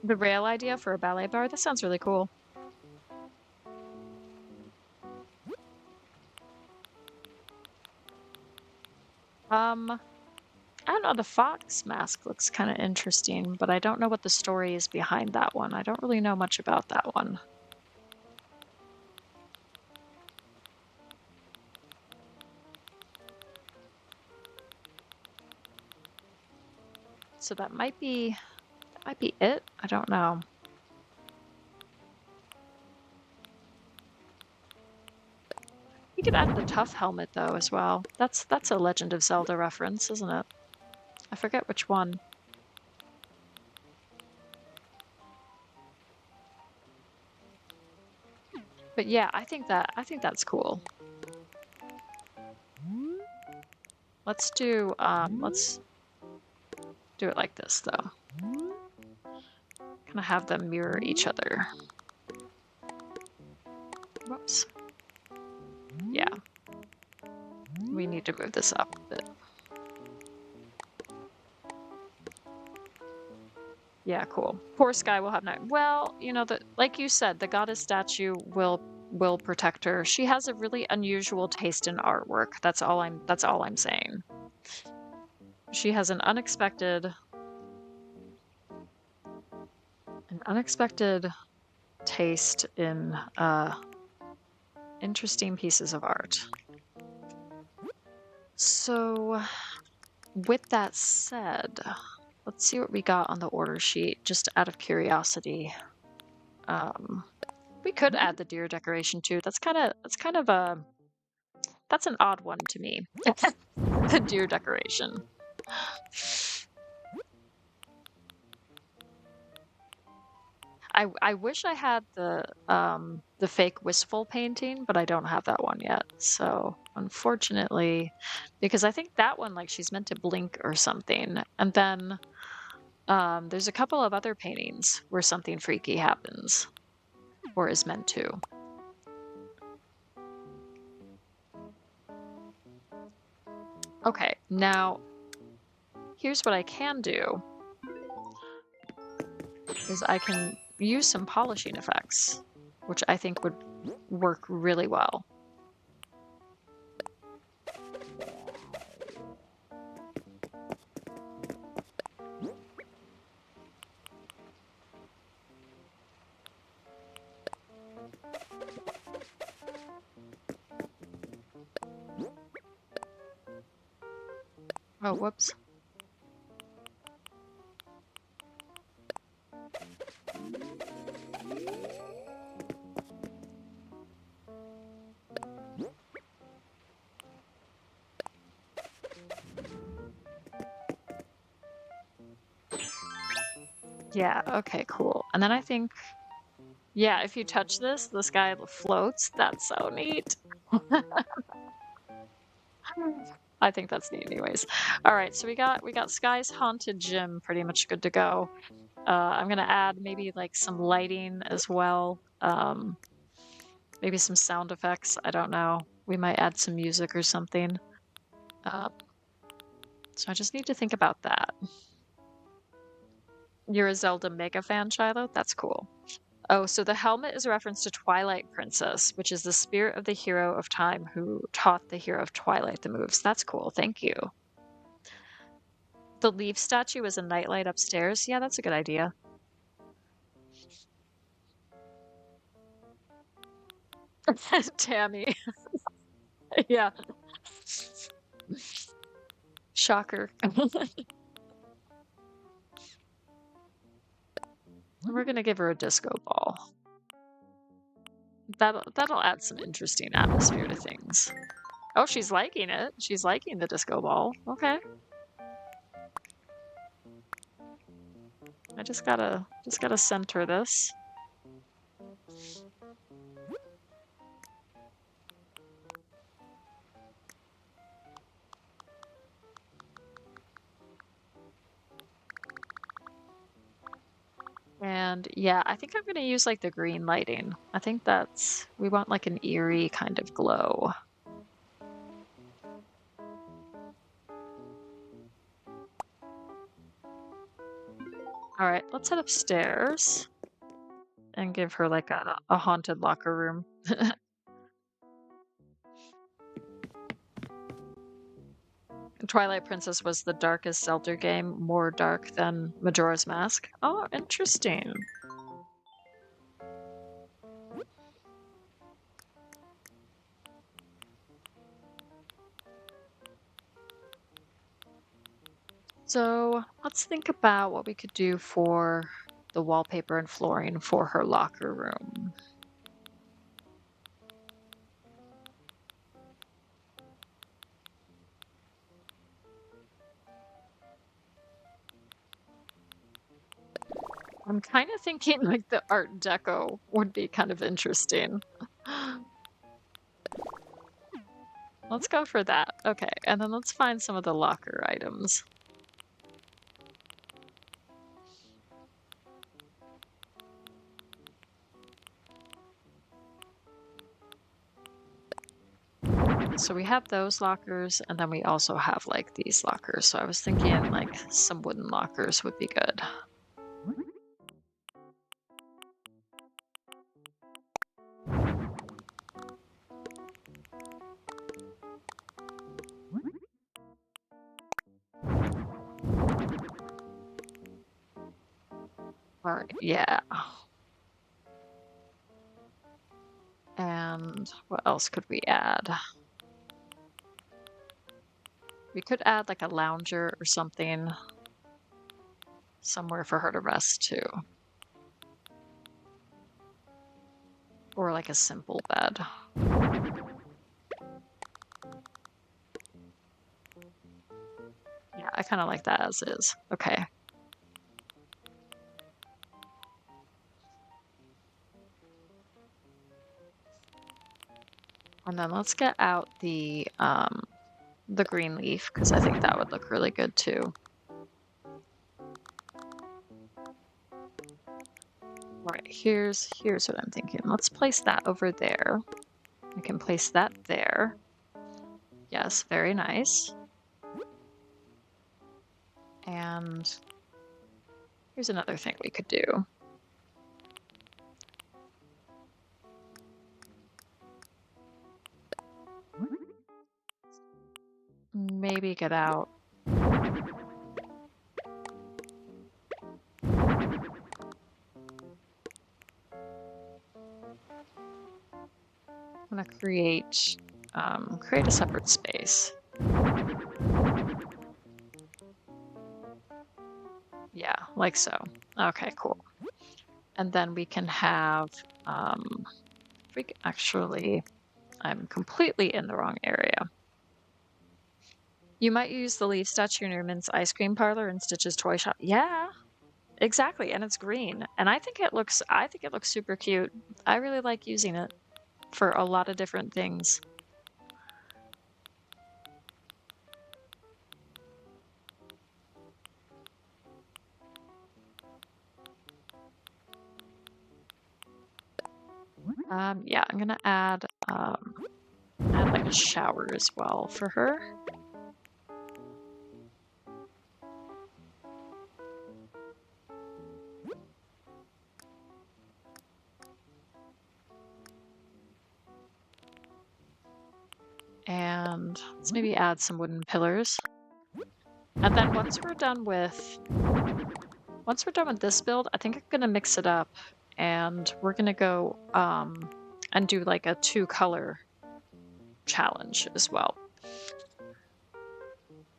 The rail idea for a ballet bar, that sounds really cool. I don't know, the fox mask looks kind of interesting, but I don't know what the story is behind that one. I don't really know much about that one. So that might be it. I don't know. You could add the tough helmet though as well. That's a Legend of Zelda reference, isn't it? I forget which one. But yeah, I think that's cool. Let's do it like this though. Kind of have them mirror each other. Whoops. Yeah. We need to move this up a bit. Yeah, cool. Poor Sky will have night. Well, you know, like you said, the goddess statue will protect her. She has a really unusual taste in artwork. That's all I'm saying. She has an unexpected taste in interesting pieces of art. So, with that said, let's see what we got on the order sheet, just out of curiosity. We could add the deer decoration too. That's an odd one to me. The deer decoration. I wish I had the fake wistful painting, but I don't have that one yet. So unfortunately, because I think that one, like, she's meant to blink or something, and then there's a couple of other paintings where something freaky happens, or is meant to. Okay, now here's what I can do. Is I can use some polishing effects, which I think would work really well. Oh, whoops. Yeah, okay, cool. And then I think, yeah, if you touch this guy floats. That's so neat. I think that's neat anyways. All right, so we got Sky's haunted gym pretty much good to go. I'm gonna add maybe like some lighting as well. Maybe some sound effects. I don't know. We might add some music or something. Uh, so I just need to think about that. You're a Zelda mega fan, Shiloh? That's cool. Oh, so the helmet is a reference to Twilight Princess, which is the spirit of the hero of time who taught the hero of Twilight the moves. That's cool. Thank you. The leaf statue is a nightlight upstairs. Yeah, that's a good idea. Tammy. Yeah. Shocker. We're gonna give her a disco ball. That'll add some interesting atmosphere to things. Oh, she's liking it. She's liking the disco ball. Okay. I just gotta center this. And yeah, I think I'm gonna use like the green lighting. I think we want like an eerie kind of glow. All right, let's head upstairs and give her like a haunted locker room. Twilight Princess was the darkest Zelda game, more dark than Majora's Mask. Oh, interesting. So let's think about what we could do for the wallpaper and flooring for her locker room. I'm kind of thinking like the Art Deco would be kind of interesting. Let's go for that. Okay, and then let's find some of the locker items. So we have those lockers, and then we also have like these lockers. So I was thinking like some wooden lockers would be good. All right, yeah. And what else could we add? We could add like a lounger or something somewhere for her to rest too. Or like a simple bed. Yeah, I kind of like that as is. Okay. And then let's get out the green leaf, because I think that would look really good too. All right, here's what I'm thinking. Let's place that over there. We can place that there. Yes, very nice. And here's another thing we could do. Maybe get out. I'm gonna create a separate space. like so. Okay, cool. And then we can have, actually, I'm completely in the wrong area. You might use the leaf statue in your Min's ice cream parlor and Stitch's toy shop. Yeah, exactly. And it's green. And I think it looks super cute. I really like using it for a lot of different things. Yeah, I'm gonna add like a shower as well for her. And let's maybe add some wooden pillars. And then once we're done with this build, I think I'm gonna mix it up and we're gonna go and do like a 2-color challenge as well.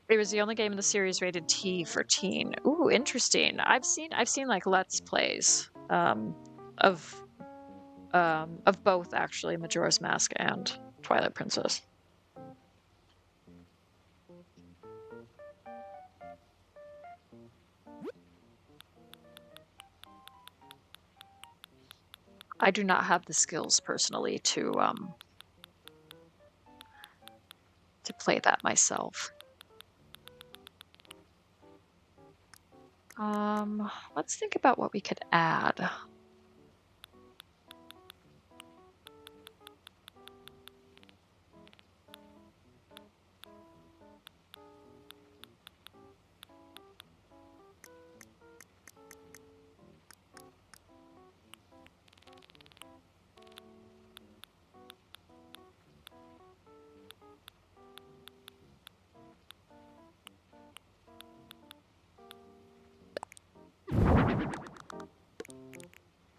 It was the only game in the series rated T for teen. Ooh, interesting. I've seen like Let's Plays of both actually, Majora's Mask and Twilight Princess. I do not have the skills personally to play that myself. Let's think about what we could add.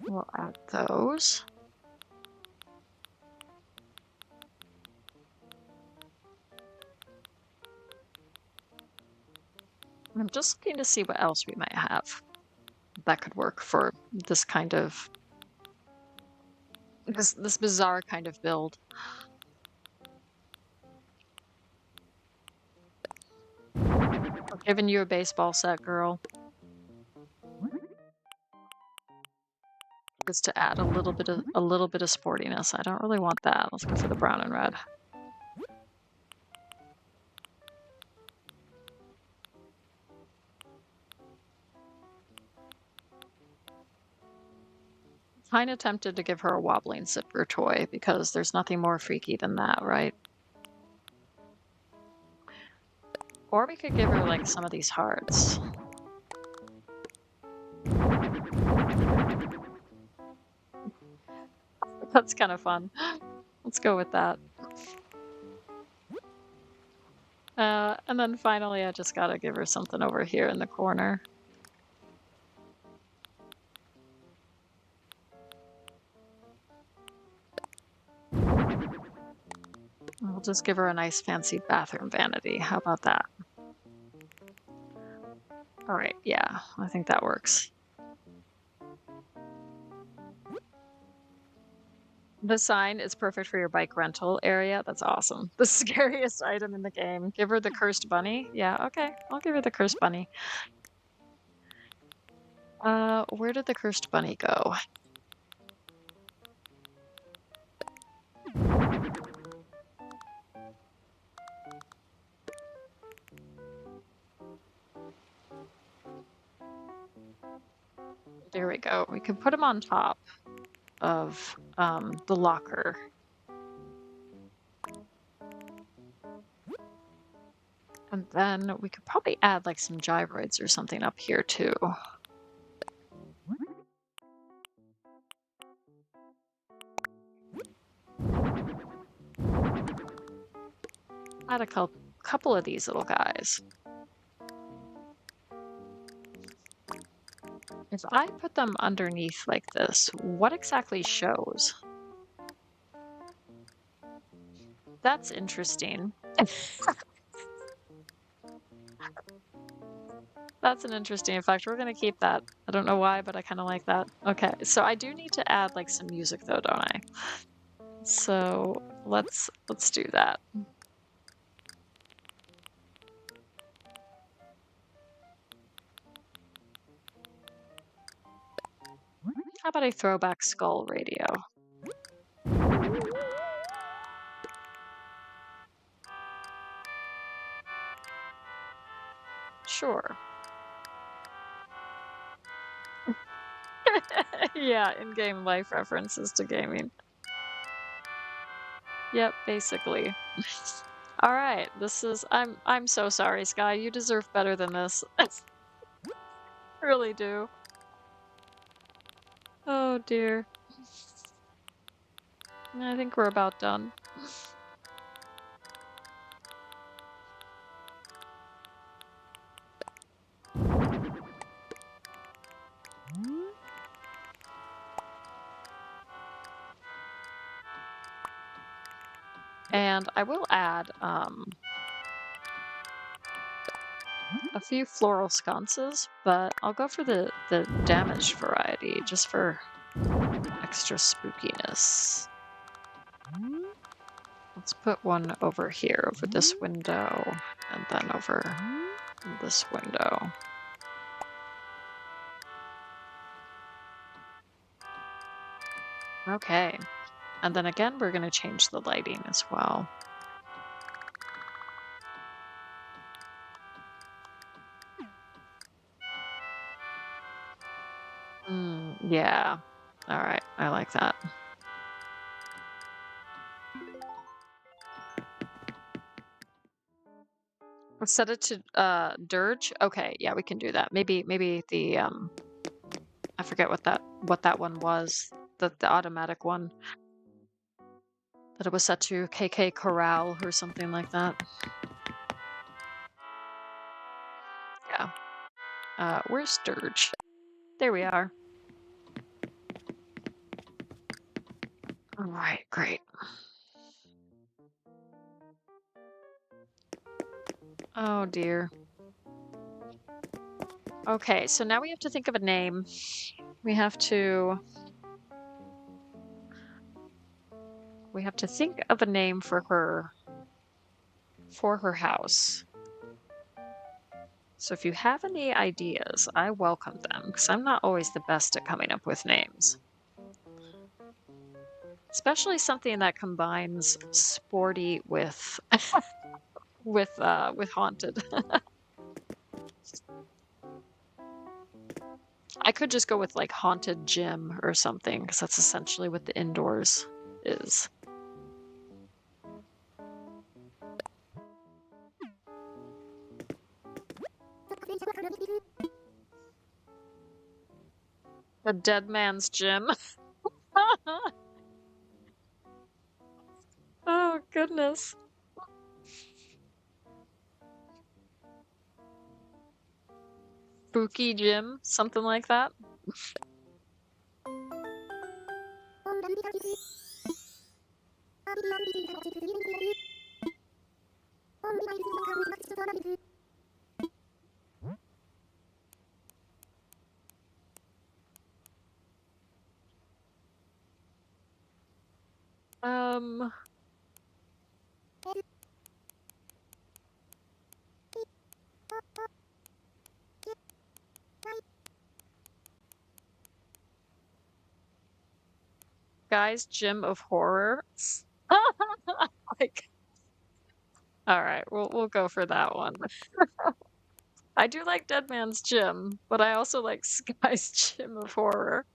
We'll add those. I'm just looking to see what else we might have that could work for this kind of this bizarre kind of build. I'm giving you a baseball set, girl. Just to add a little bit of sportiness. I don't really want that. Let's go for the brown and red. Kind of tempted to give her a wobbling zipper toy because there's nothing more freaky than that, right? Or we could give her like some of these hearts. That's kind of fun. Let's go with that. And then finally, I just gotta give her something over here in the corner. We'll just give her a nice fancy bathroom vanity. How about that? All right, yeah, I think that works. The sign is perfect for your bike rental area. That's awesome. The scariest item in the game. Give her the cursed bunny. Yeah, okay. I'll give her the cursed bunny. Where did the cursed bunny go? There we go. We can put him on top of the locker. And then we could probably add like some gyroids or something up here too. Add a couple of these little guys. If I put them underneath like this, what exactly shows? That's interesting. That's an interesting effect. We're gonna keep that. I don't know why, but I kind of like that. Okay, so I do need to add like some music though, don't I? So let's do that. How about a throwback skull radio? Sure. Yeah, in-game life references to gaming. Yep, basically. All right, this is I'm so sorry, Sky. You deserve better than this. Really do. Oh dear. I think we're about done. And I will add a few floral sconces, but I'll go for the damaged variety just for extra spookiness. Let's put one over here, over this window, and then over this window. Okay. And then again, we're going to change the lighting as well. Yeah. All right. I like that. Let's set it to dirge. Okay, yeah, we can do that. Maybe the I forget what that one was. The automatic one. That it was set to KK Corral or something like that. Yeah. Where's dirge? There we are. All right, great. Oh dear. Okay, so now we have to think of a name. We have to think of a name for her house. So if you have any ideas, I welcome them because I'm not always the best at coming up with names. Especially something that combines sporty with with haunted. I could just go with like haunted gym or something because that's essentially what the indoors is. The dead man's gym. Oh goodness. Spooky gym, something like that. Guys, Gym of Horror. Like, all right, we'll go for that one. I do like Dead Man's Gym, but I also like Sky's Gym of Horror.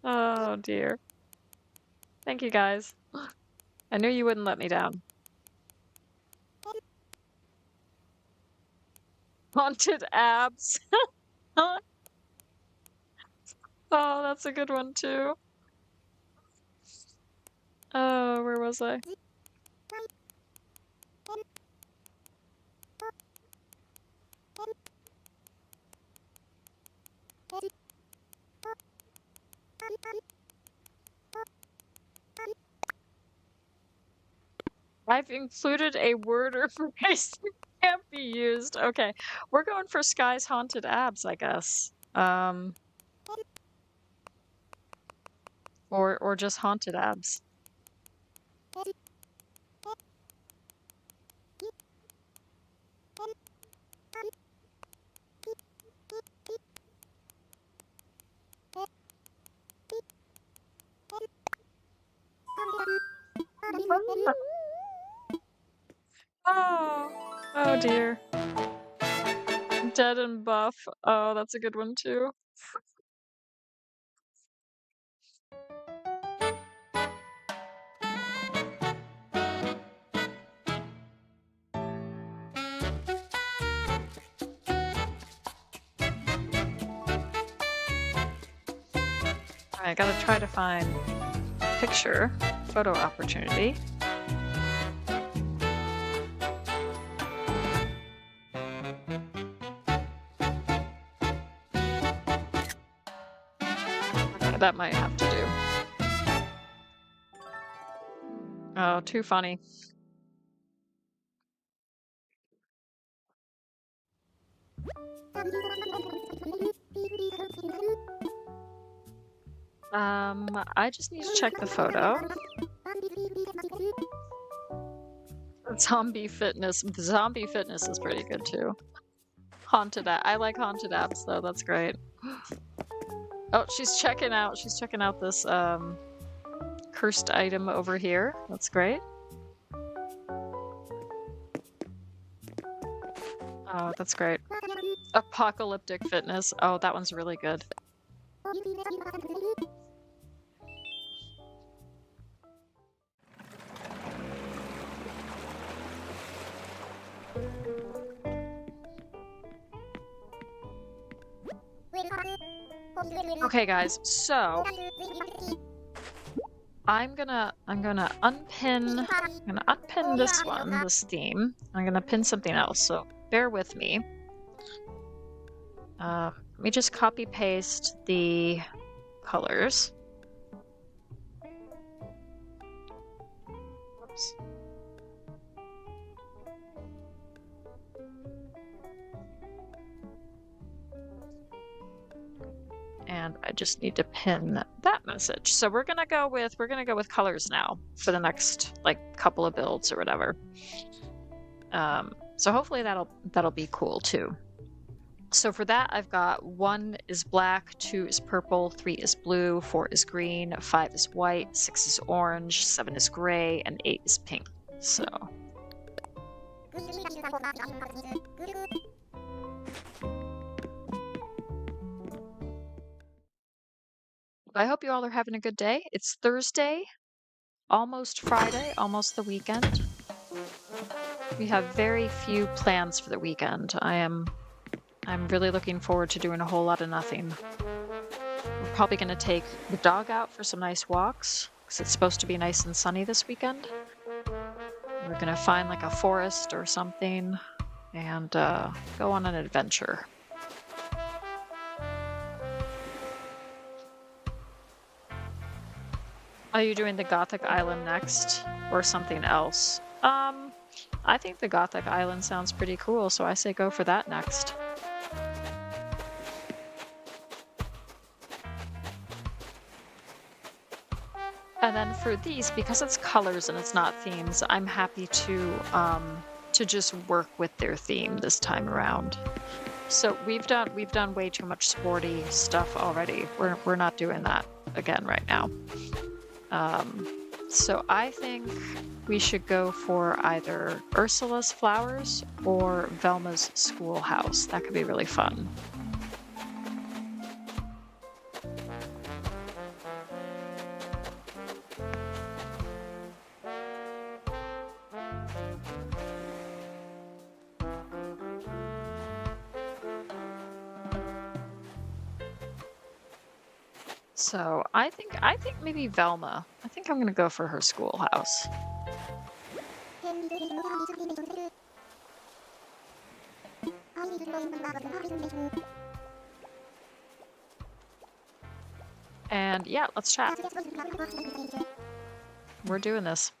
Oh dear. Thank you guys. I knew you wouldn't let me down. Haunted abs. Oh, that's a good one too. Oh, where was I? I've included a word or phrase. Can't be used. Okay. We're going for Sky's haunted abs, I guess. Or just haunted abs. Oh, oh dear. Dead and buff. Oh, that's a good one too. I gotta try to find picture photo opportunity. Okay, that might have to do. Oh, too funny. I just need to check the photo. Zombie fitness. Zombie fitness is pretty good too. Haunted ab. I like haunted abs though. That's great. Oh, she's checking out. She's checking out this cursed item over here. That's great. Oh, that's great. Apocalyptic fitness. Oh, that one's really good. Okay, guys. So I'm gonna unpin this one, this theme. I'm gonna pin something else. So bear with me. Let me just copy paste the colors. Oops. And I just need to pin that message. So we're gonna go with colors now for the next like couple of builds or whatever. So hopefully that'll be cool too. So for that, I've got 1 is black, 2 is purple, 3 is blue, 4 is green, 5 is white, 6 is orange, 7 is gray, and 8 is pink. So I hope you all are having a good day. It's Thursday, almost Friday, almost the weekend. We have very few plans for the weekend. I'm really looking forward to doing a whole lot of nothing. We're probably going to take the dog out for some nice walks because it's supposed to be nice and sunny this weekend. We're going to find like a forest or something and go on an adventure. Are you doing the Gothic Island next or something else? I think the Gothic Island sounds pretty cool, so I say go for that next. And then for these, because it's colors and it's not themes, I'm happy to just work with their theme this time around. So we've done way too much sporty stuff already. We're not doing that again right now. So I think we should go for either Ursula's flowers or Velma's schoolhouse. That could be really fun. So I think maybe Velma. I think I'm gonna go for her schoolhouse. And yeah, let's chat. We're doing this.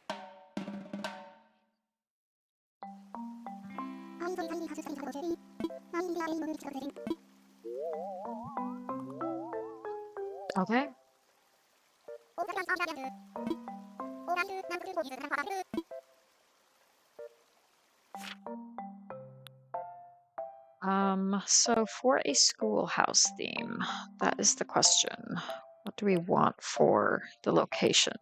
Okay. So for a schoolhouse theme, that is the question. What do we want for the location?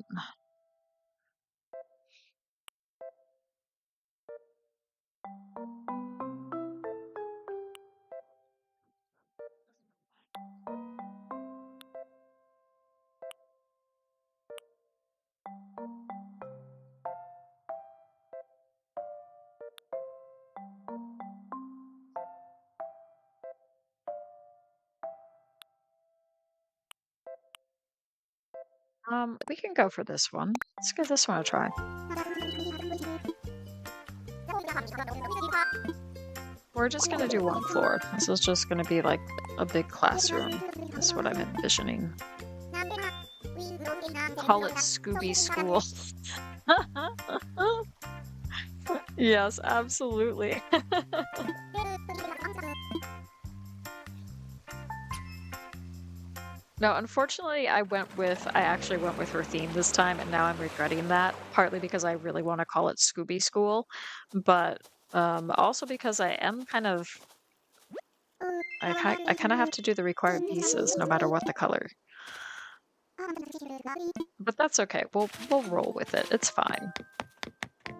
We can go for this one. Let's give this one a try. We're just gonna do one floor. This is just gonna be like a big classroom. That's what I'm envisioning. Call it Scooby School. Yes, absolutely. No, unfortunately, I actually went with her theme this time, and now I'm regretting that, partly because I really want to call it Scooby School, but also because I am kind of, I kind of have to do the required pieces no matter what the color. But that's okay. We'll roll with it. It's fine.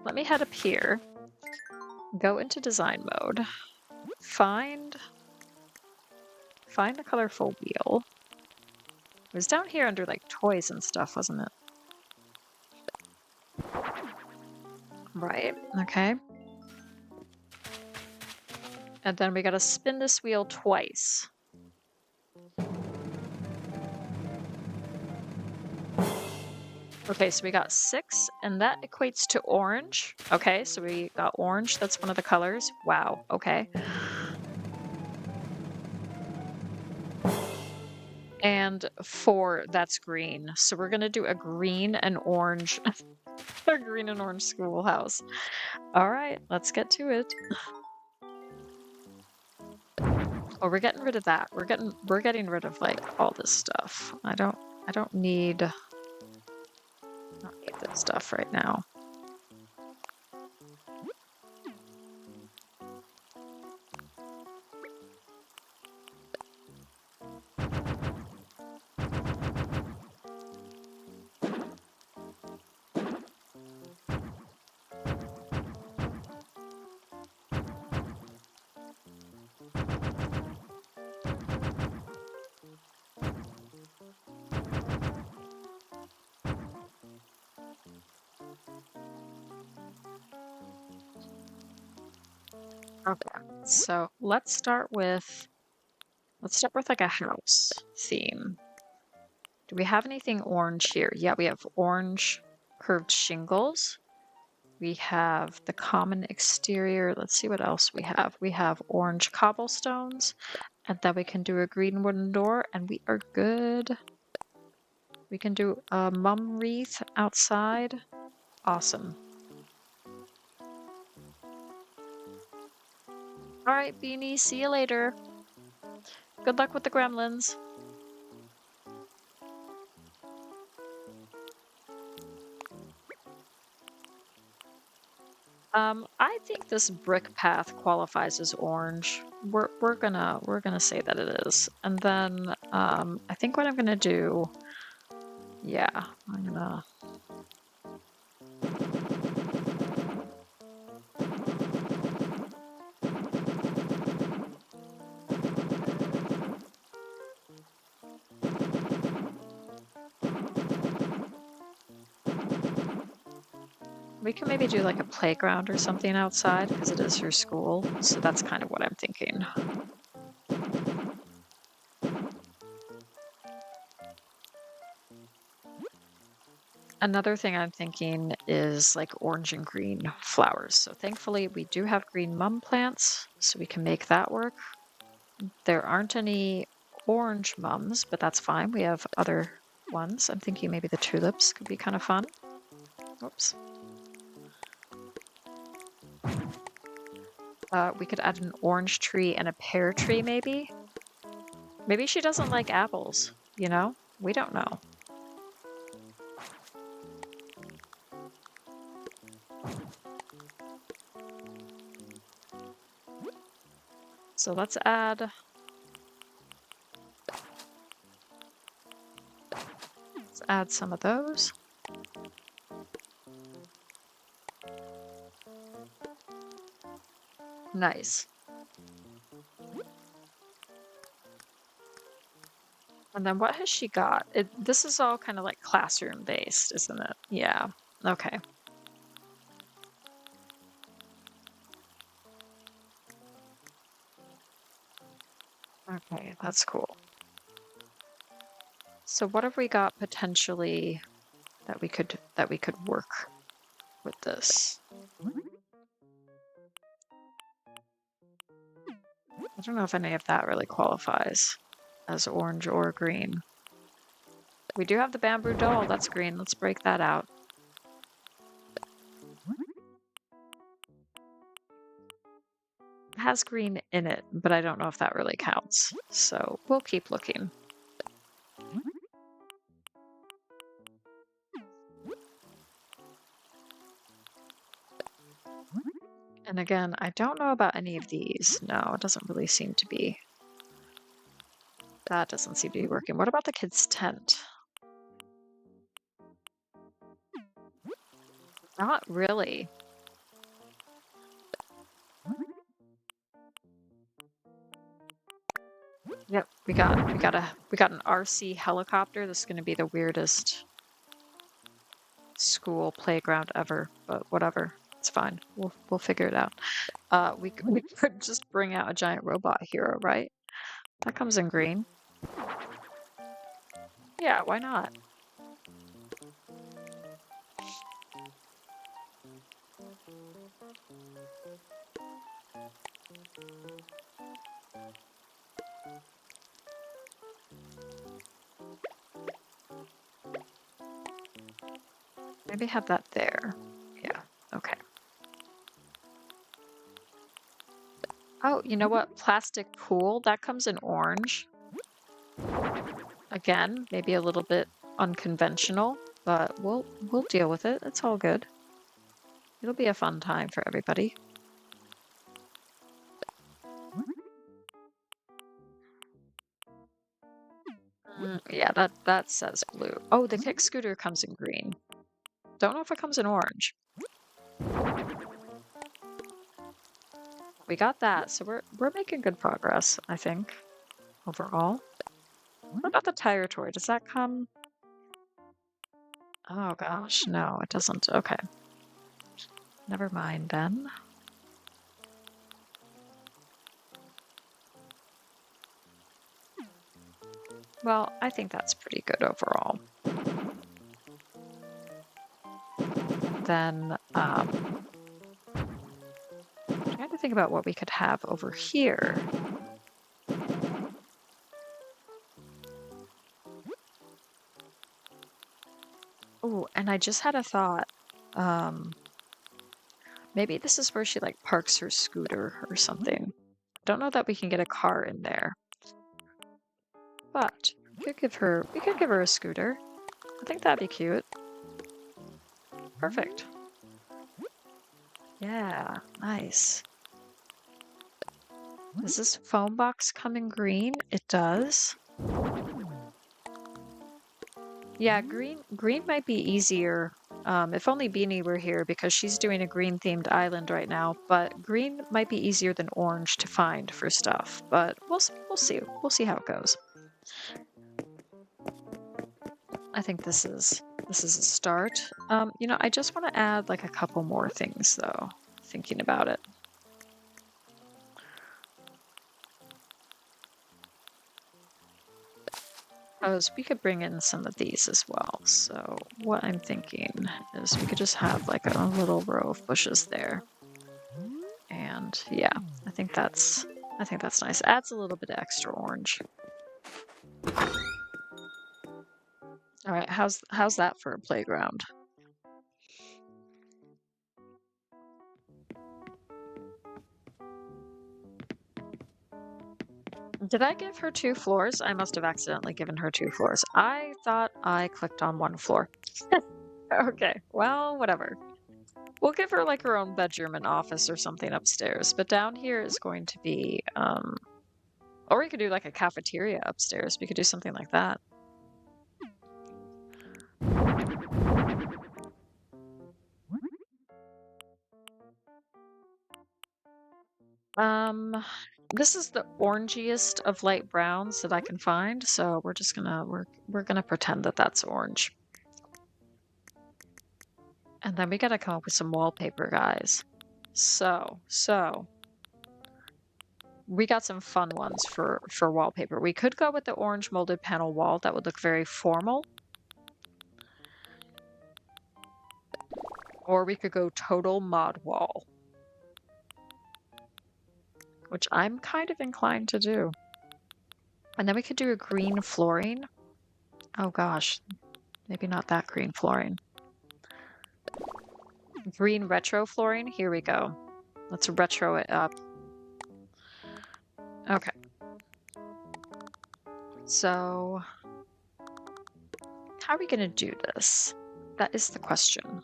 Let me head up here, go into design mode, find the colorful wheel. It was down here under like toys and stuff, wasn't it? Right, okay. And then we gotta spin this wheel twice. Okay, so we got 6, and that equates to orange. Okay, so we got orange, that's one of the colors. Wow, okay. And 4, that's green. So we're gonna do a green and orange, a green and orange schoolhouse. All right, let's get to it. Oh, we're getting rid of that. We're getting rid of like all this stuff. I don't need this stuff right now. Okay, so let's start with like a house theme. Do we have anything orange here? Yeah, we have orange curved shingles. We have the common exterior. Let's see what else we have. We have orange cobblestones, and then we can do a green wooden door, and we are good. We can do a mum wreath outside. Awesome. All right, Beanie, see you later. Good luck with the gremlins. I think this brick path qualifies as orange. We're gonna say that it is. And then I think what I'm gonna do, yeah, I'm gonna we can maybe do like a playground or something outside because it is her school. So that's kind of what I'm thinking. Another thing I'm thinking is like orange and green flowers. So thankfully we do have green mum plants, so we can make that work. There aren't any orange mums, but that's fine. We have other ones. I'm thinking maybe the tulips could be kind of fun. Oops. We could add an orange tree and a pear tree, maybe? Maybe she doesn't like apples, you know? We don't know. So let's add some of those. Nice. And then what has she got? This is all kind of like classroom based, isn't it? Yeah. Okay. Okay, that's cool. So what have we got potentially that we could work with this? I don't know if any of that really qualifies as orange or green. We do have the bamboo doll, that's green. Let's break that out. It has green in it, but I don't know if that really counts. So we'll keep looking. And again, I don't know about any of these. No, it doesn't really seem to be. That doesn't seem to be working. What about the kids' tent? Not really. Yep, we got an RC helicopter. This is going to be the weirdest school playground ever, but whatever. It's fine. We'll figure it out. We could just bring out a giant robot hero, right? That comes in green. Yeah, why not? Maybe have that there. Yeah, okay. Oh, you know what? Plastic pool, that comes in orange. Again, maybe a little bit unconventional, but we'll deal with it. It's all good. It'll be a fun time for everybody. Yeah, that says blue. Oh, the kick scooter comes in green. Don't know if it comes in orange. We got that, so we're making good progress, I think, overall. What about the tire toy? Does that come? Oh gosh, no, it doesn't. Okay. Never mind then. Well, I think that's pretty good overall. Then, trying to think about what we could have over here. Oh, and I just had a thought. Maybe this is where she like parks her scooter or something. Don't know that we can get a car in there. But we could give her a scooter. I think that'd be cute. Perfect. Yeah, nice. Does this foam box come in green? It does. Yeah, green might be easier. If only Beanie were here because she's doing a green themed island right now, but green might be easier than orange to find for stuff. But we'll see. We'll see how it goes. I think this is a start. You know, I just want to add like a couple more things though, thinking about it. We could bring in some of these as well. So what I'm thinking is we could just have like a little row of bushes there. And yeah, I think that's nice. Adds a little bit of extra orange. All right, how's that for a playground? Did I give her 2 floors? I must have accidentally given her 2 floors. I thought I clicked on 1 floor. Okay, well, whatever. We'll give her like her own bedroom and office or something upstairs, but down here is going to be, or we could do like a cafeteria upstairs. We could do something like that. This is the orangiest of light browns that I can find, so we're just gonna we're gonna pretend that that's orange. And then we gotta come up with some wallpaper, guys. So we got some fun ones for wallpaper. We could go with the orange molded panel wall. That would look very formal. Or we could go total mod wall, which I'm kind of inclined to do. And then we could do a green flooring. Oh gosh, maybe not that green flooring. Green retro flooring, here we go. Let's retro it up. Okay. So, how are we gonna do this? That is the question.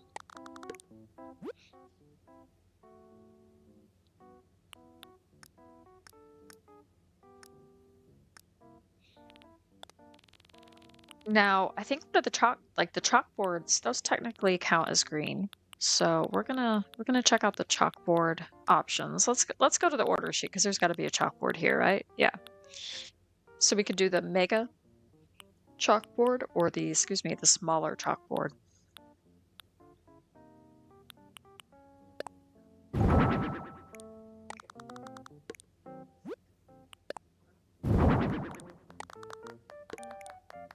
Now, I think that the chalkboards, those technically count as green. So we're gonna check out the chalkboard options. Let's go to the order sheet because there's got to be a chalkboard here, right? Yeah. So we could do the mega chalkboard or the smaller chalkboard.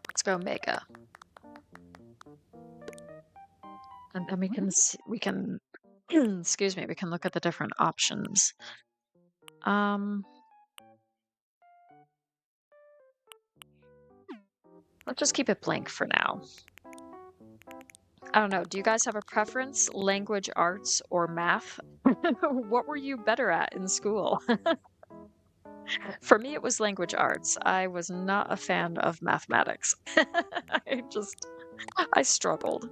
Let's go mega. And then we can excuse me, we can look at the different options. Let's just keep it blank for now. I don't know. Do you guys have a preference? Language arts or math? What were you better at in school? For me, it was language arts. I was not a fan of mathematics. I struggled.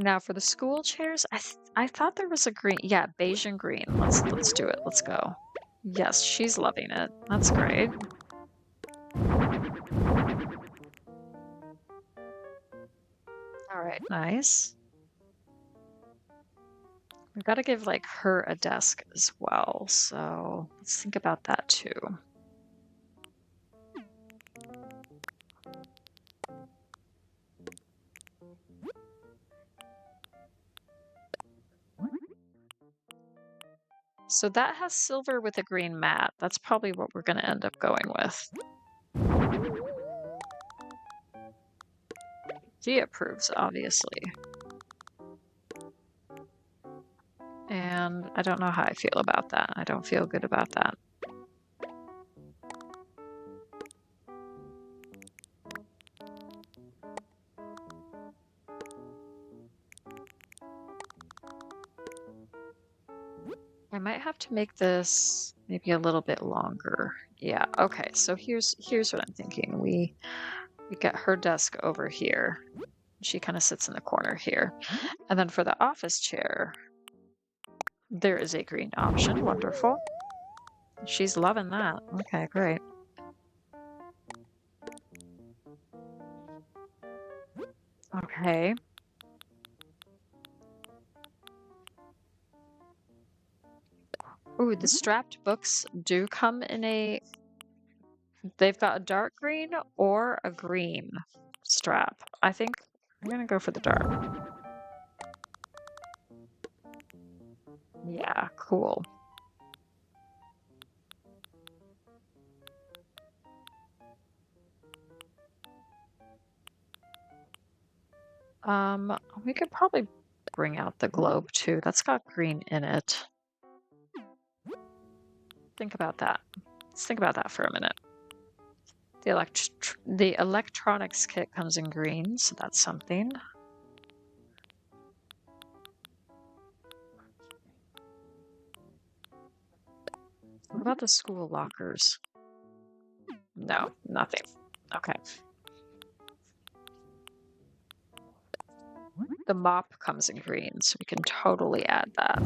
Now for the school chairs, I thought there was a green. Yeah, beige and green. Let's do it. Let's go. Yes, she's loving it. That's great. All right, nice. We've got to give like her a desk as well. So let's think about that too. So that has silver with a green mat. That's probably what we're going to end up going with. She approves, obviously. And I don't know how I feel about that. I don't feel good about that. I might have to make this maybe a little bit longer. Yeah, okay. So here's what I'm thinking. We get her desk over here. She kind of sits in the corner here. And then for the office chair, there is a green option. Wonderful. She's loving that. Okay, great. Okay. Ooh, the strapped books do come in a... They've got a dark green or a green strap. I think I'm gonna go for the dark. Yeah, cool. We could probably bring out the globe too. That's got green in it. Think about that. Let's think about that for a minute. The electronics kit comes in green, so that's something. What about the school lockers? No, nothing. Okay. The mop comes in green, so we can totally add that.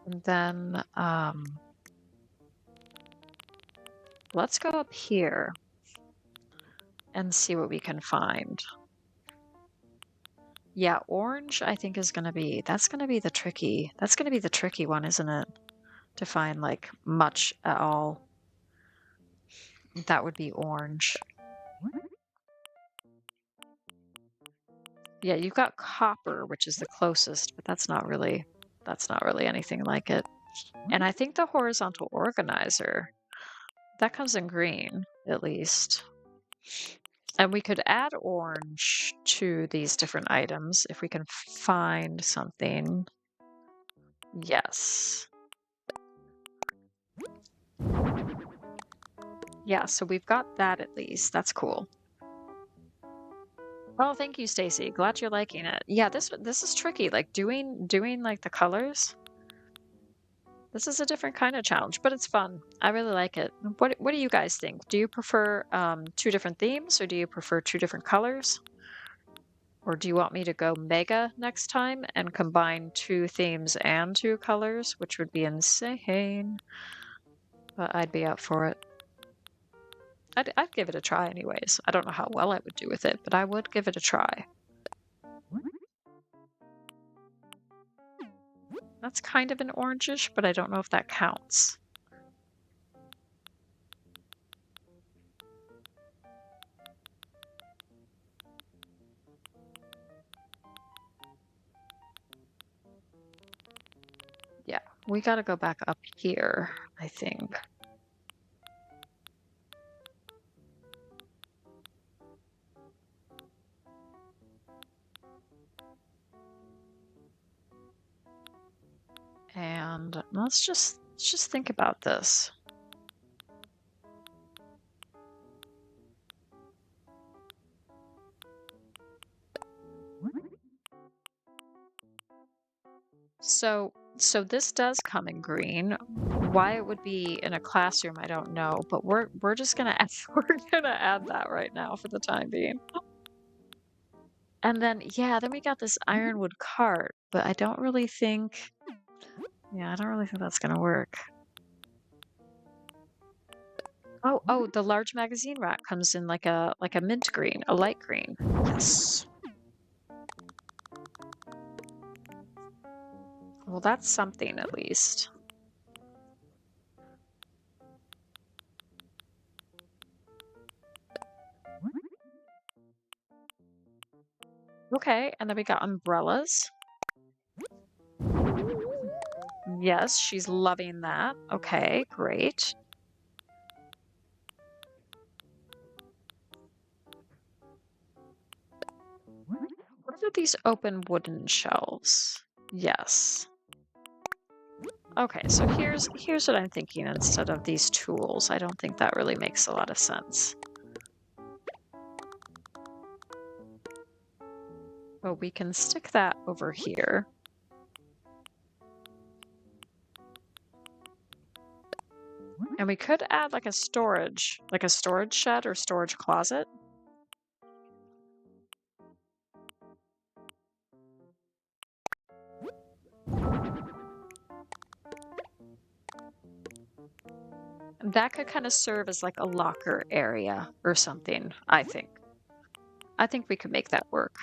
And then, let's go up here and see what we can find. Yeah, orange, I think that's gonna be the tricky one, isn't it? To find like much at all. That would be orange. Yeah, you've got copper, which is the closest, but that's not really anything like it. And I think the horizontal organizer, that comes in green, at least. And we could add orange to these different items if we can find something. Yes. Yeah, so we've got that at least. That's cool. Oh, thank you, Stacy. Glad you're liking it. Yeah, this is tricky. Like doing like the colors. This is a different kind of challenge, but it's fun. I really like it. What do you guys think? Do you prefer 2 different themes, or do you prefer 2 different colors? Or do you want me to go mega next time and combine 2 themes and 2 colors, which would be insane? But I'd be up for it. I'd give it a try anyways. I don't know how well I would do with it, but I would give it a try. That's kind of an orangish, but I don't know if that counts. Yeah, we gotta go back up here, I think. And let's just think about this. So this does come in green. Why it would be in a classroom, I don't know, but we're just gonna add, that right now for the time being. And then then we got this ironwood cart, but I don't really think that's gonna work. Oh, the large magazine rack comes in like a mint green, a light green. Yes. Well, that's something at least. Okay, and then we got umbrellas. Yes, she's loving that. Okay, great. What are these open wooden shelves? Yes. Okay, so here's what I'm thinking instead of these tools. I don't think that really makes a lot of sense. But we can stick that over here. And we could add like a storage shed or storage closet. That could kind of serve as like a locker area or something, I think. I think we could make that work.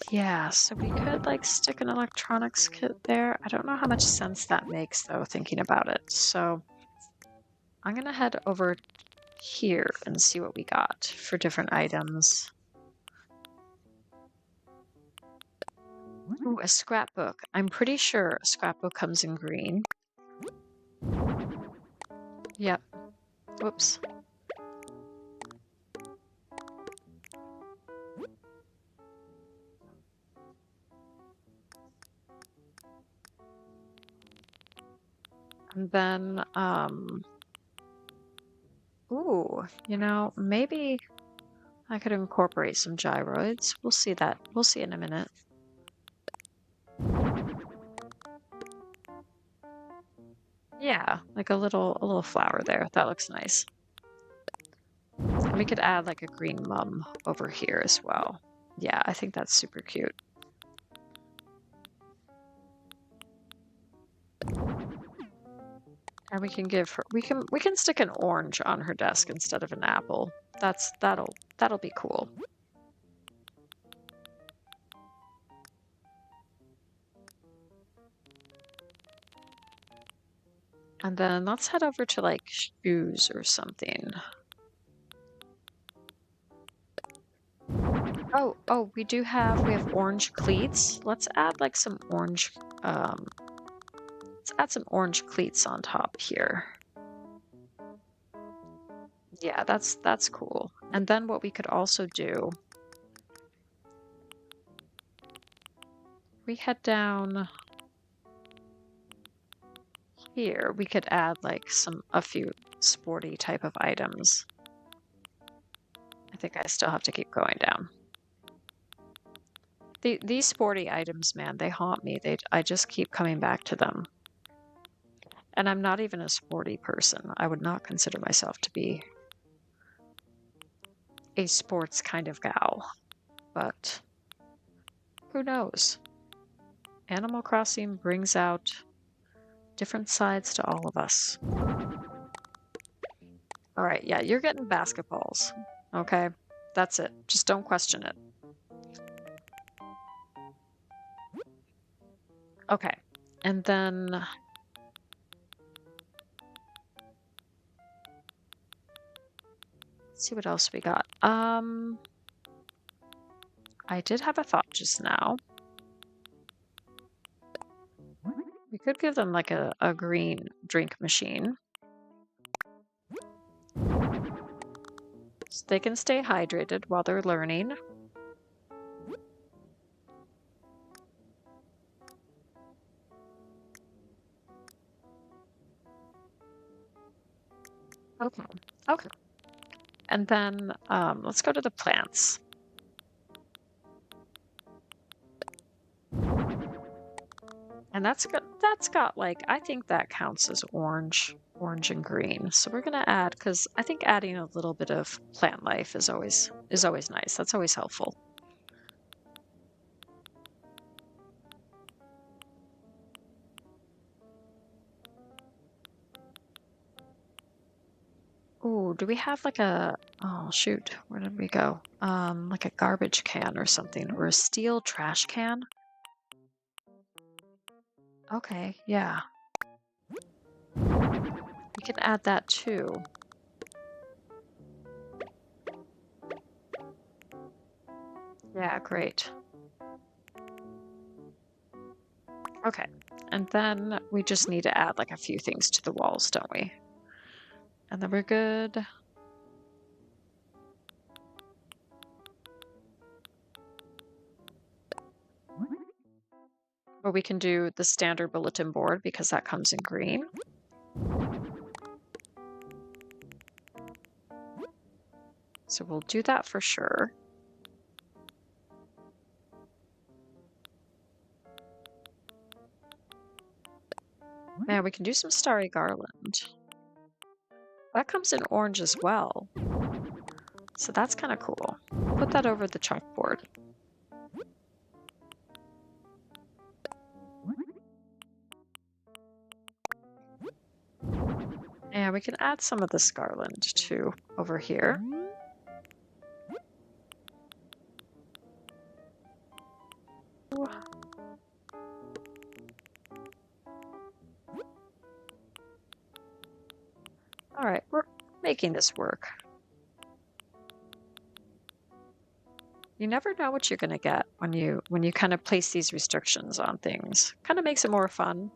Yeah, so we could like stick an electronics kit there. I don't know how much sense that makes though, thinking about it. So I'm gonna head over here and see what we got for different items. Ooh, a scrapbook. I'm pretty sure a scrapbook comes in green. Yep. Whoops. And then, ooh, you know, maybe I could incorporate some gyroids. We'll see that. We'll see in a minute. Yeah, like a little flower there. That looks nice. And we could add like a green mum over here as well. Yeah, I think that's super cute. And we can give her we can stick an orange on her desk instead of an apple. That'll be cool. And then let's head over to like shoes or something. Oh, we have orange cleats. Let's add like some orange let's add some orange cleats on top here. Yeah, that's cool. And then what we could also do, we head down here, we could add like a few sporty type of items. I think I still have to keep going down. These sporty items, man, they haunt me. I just keep coming back to them. And I'm not even a sporty person. I would not consider myself to be a sports kind of gal. But who knows? Animal Crossing brings out different sides to all of us. All right, yeah, you're getting basketballs. Okay, that's it. Just don't question it. Okay, and then let's see what else we got. I did have a thought just now. We could give them like a green drink machine. So they can stay hydrated while they're learning. Okay. Okay. And then let's go to the plants. And that's got like, I think that counts as orange and green. So we're gonna add, because I think adding a little bit of plant life is always nice. That's always helpful. Oh, do we have like oh shoot, where did we go? Like a garbage can or something, or a steel trash can? Okay, yeah. We can add that too. Yeah, great. Okay, and then we just need to add like a few things to the walls, don't we? And then we're good. Or we can do the standard bulletin board because that comes in green. So we'll do that for sure. Man, we can do some starry garland. That comes in orange as well. So that's kind of cool. Put that over the chalkboard. And we can add some of this garland too over here. All right, we're making this work. You never know what you're going to get when you kind of place these restrictions on things. Kind of makes it more fun.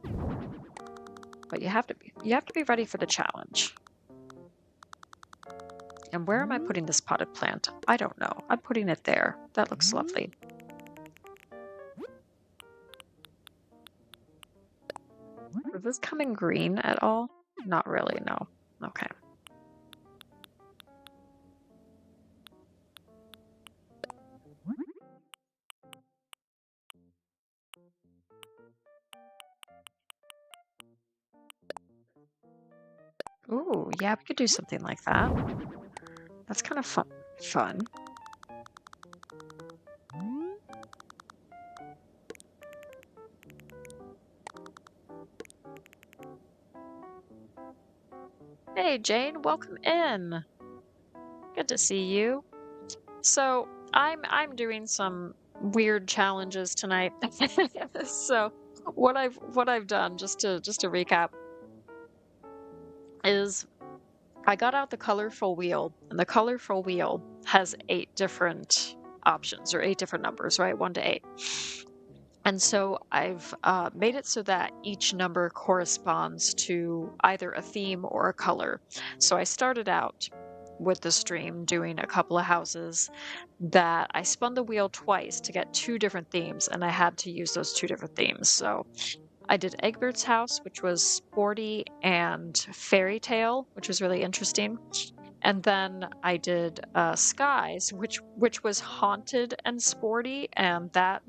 But you have to be ready for the challenge. And where am I putting this potted plant? I don't know. I'm putting it there. That looks lovely. Does this come in green at all? Not really, no. Okay. Ooh, yeah, we could do something like that. That's kind of fun. Hey, Jane, welcome in. Good to see you. So I'm doing some weird challenges tonight. So what I've done, just to recap, is I got out the colorful wheel, and the colorful wheel has 8 different options, or 8 different numbers, right? 1 to 8. And so I've made it so that each number corresponds to either a theme or a color. So I started out with the stream doing a couple of houses that I spun the wheel twice to get 2 different themes, and I had to use those 2 different themes. So I did Egbert's house, which was sporty and fairy tale, which was really interesting. And then I did Skies, which was haunted and sporty, and that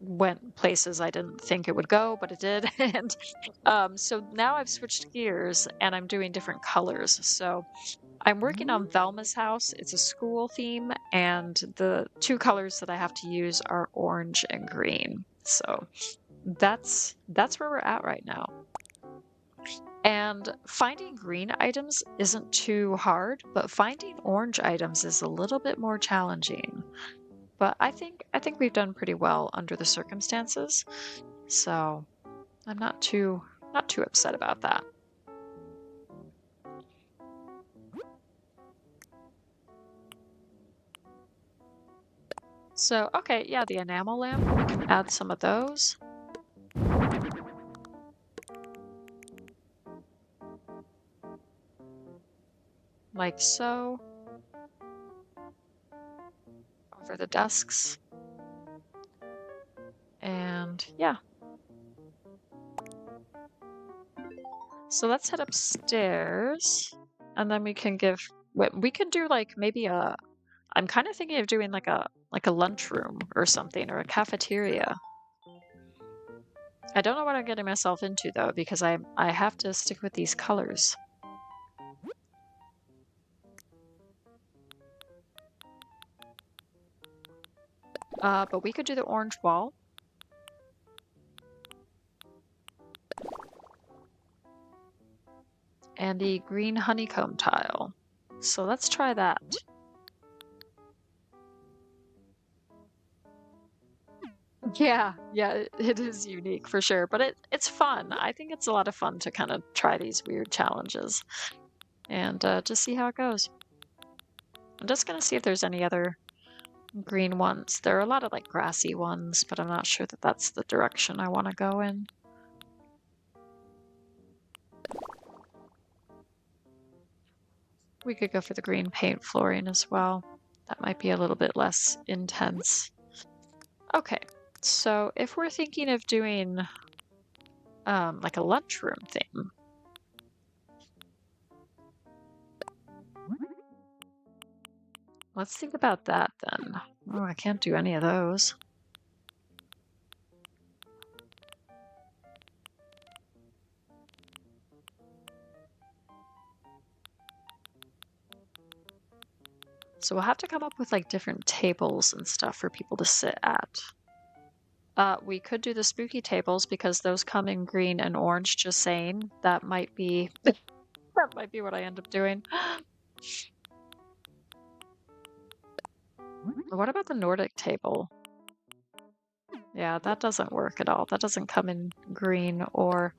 went places I didn't think it would go, but it did. And so now I've switched gears and I'm doing different colors. So I'm working on Velma's house. It's a school theme, and the 2 colors that I have to use are orange and green. So that's where we're at right now. And finding green items isn't too hard, but finding orange items is a little bit more challenging. But I think we've done pretty well under the circumstances. So I'm not too upset about that. So, okay, yeah, the enamel lamp, we can add some of those. Like so. Over the desks. And yeah. So let's head upstairs, and then we can do like maybe I'm kind of thinking of doing like a lunchroom or something, or a cafeteria. I don't know what I'm getting myself into though, because I have to stick with these colors. But we could do the orange wall. And the green honeycomb tile. So let's try that. Yeah, it is unique for sure, but it's fun. I think it's a lot of fun to kind of try these weird challenges and just see how it goes. I'm just gonna see if there's any other green ones. There are a lot of like grassy ones, but I'm not sure that that's the direction I want to go in. We could go for the green paint flooring as well. That might be a little bit less intense. Okay, so if we're thinking of doing like a lunchroom theme, let's think about that then. Oh, I can't do any of those. So we'll have to come up with like different tables and stuff for people to sit at. We could do the spooky tables because those come in green and orange, just saying. That might be that might be what I end up doing. What about the Nordic table? Yeah, that doesn't work at all. That doesn't come in green, or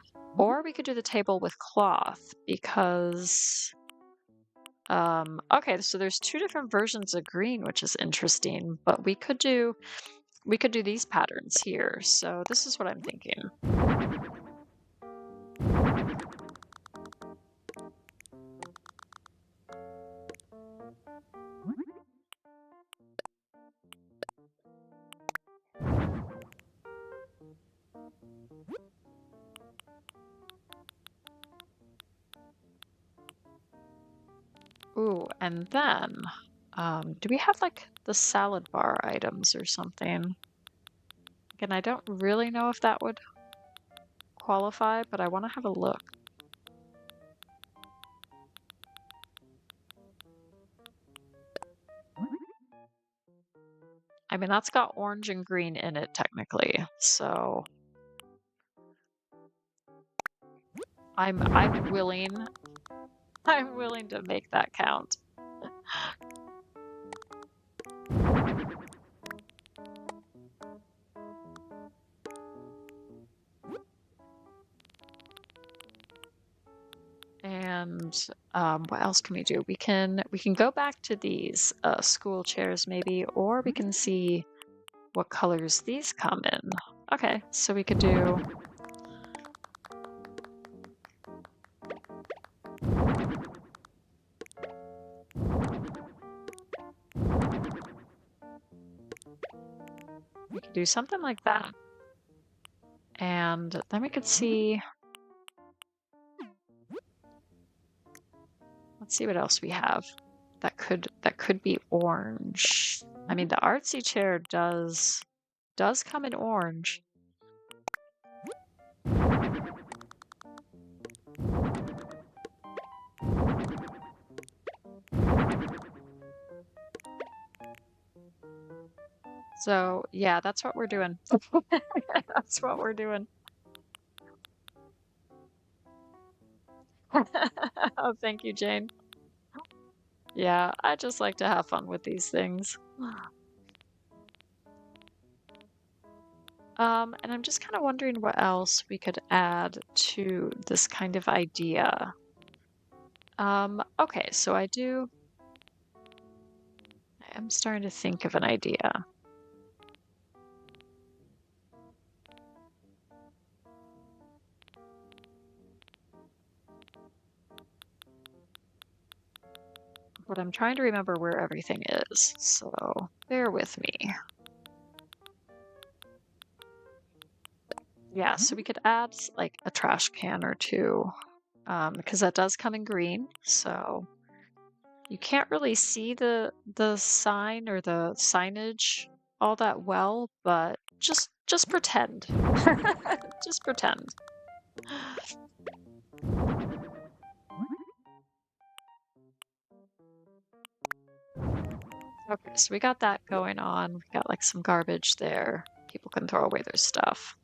we could do the table with cloth, because okay, so there's 2 different versions of green, which is interesting, but we could do these patterns here. So this is what I'm thinking. Ooh, and then, do we have like the salad bar items or something? Again, I don't really know if that would qualify, but I want to have a look. I mean, that's got orange and green in it technically, so I'm willing I'm willing to make that count. And what else can we do? We can go back to these school chairs maybe, or we can see what colors these come in. Okay, so we could do something like that. And then we could see, let's see what else we have that could be orange. I mean, the artsy chair does come in orange. So yeah, that's what we're doing. That's what we're doing. Oh, thank you, Jane. Yeah, I just like to have fun with these things. And I'm just kind of wondering what else we could add to this kind of idea. Okay, so I am starting to think of an idea. But I'm trying to remember where everything is, so bear with me. Yeah, so we could add like a trash can or two, because that does come in green, so you can't really see the sign or the signage all that well, but just pretend. Just pretend. Okay, so we got that going on. We got like some garbage there. People can throw away their stuff.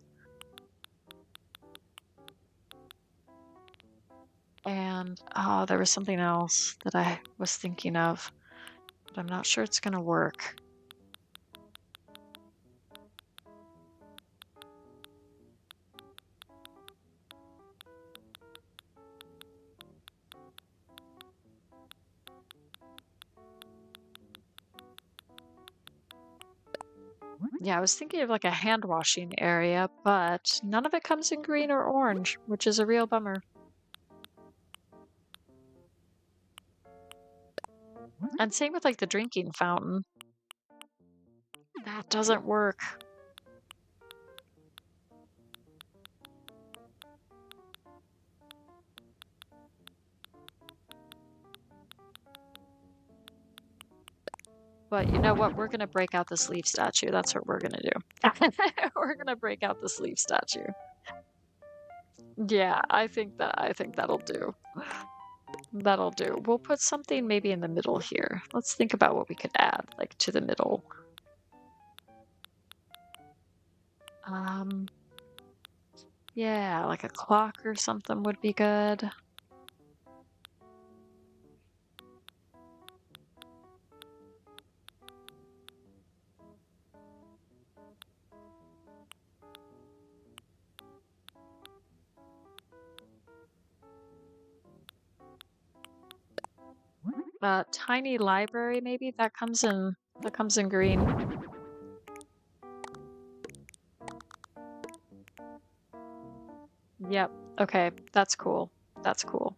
And oh, there was something else that I was thinking of, but I'm not sure it's gonna work. Yeah, I was thinking of like a hand washing area, but none of it comes in green or orange, which is a real bummer. And same with like the drinking fountain. That doesn't work. But you know what? We're gonna break out this leaf statue. That's what we're gonna do. We're gonna break out this leaf statue. Yeah, I think that'll do. That'll do. We'll put something maybe in the middle here. Let's think about what we could add, like to the middle. Yeah, like a clock or something would be good. Tiny library maybe that comes in green. Yep. Okay, that's cool. That's cool.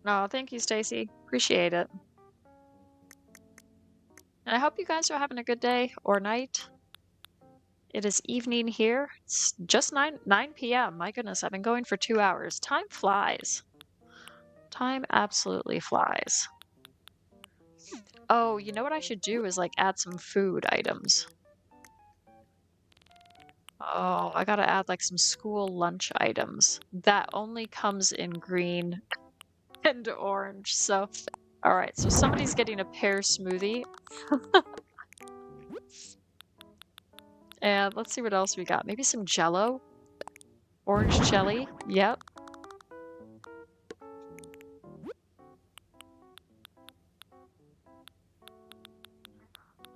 Oh, thank you, Stacy. Appreciate it. And I hope you guys are having a good day or night. It is evening here. It's just 9 p.m. My goodness, I've been going for 2 hours. Time flies. Time absolutely flies. Oh, you know what I should do is like add some food items. Oh, I gotta add like some school lunch items. That only comes in green and orange. So, all right. So somebody's getting a pear smoothie. And let's see what else we got. Maybe some Jello? Orange jelly? Yep.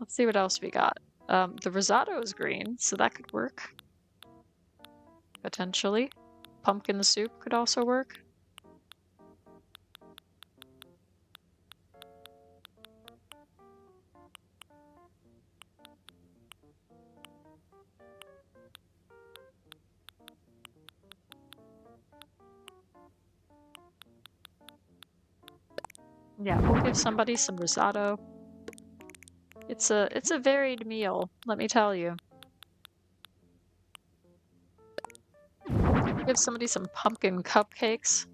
Let's see what else we got. The risotto is green, so that could work. Potentially. Pumpkin soup could also work. Yeah, we'll give somebody some risotto. It's a varied meal, let me tell you. Give somebody some pumpkin cupcakes.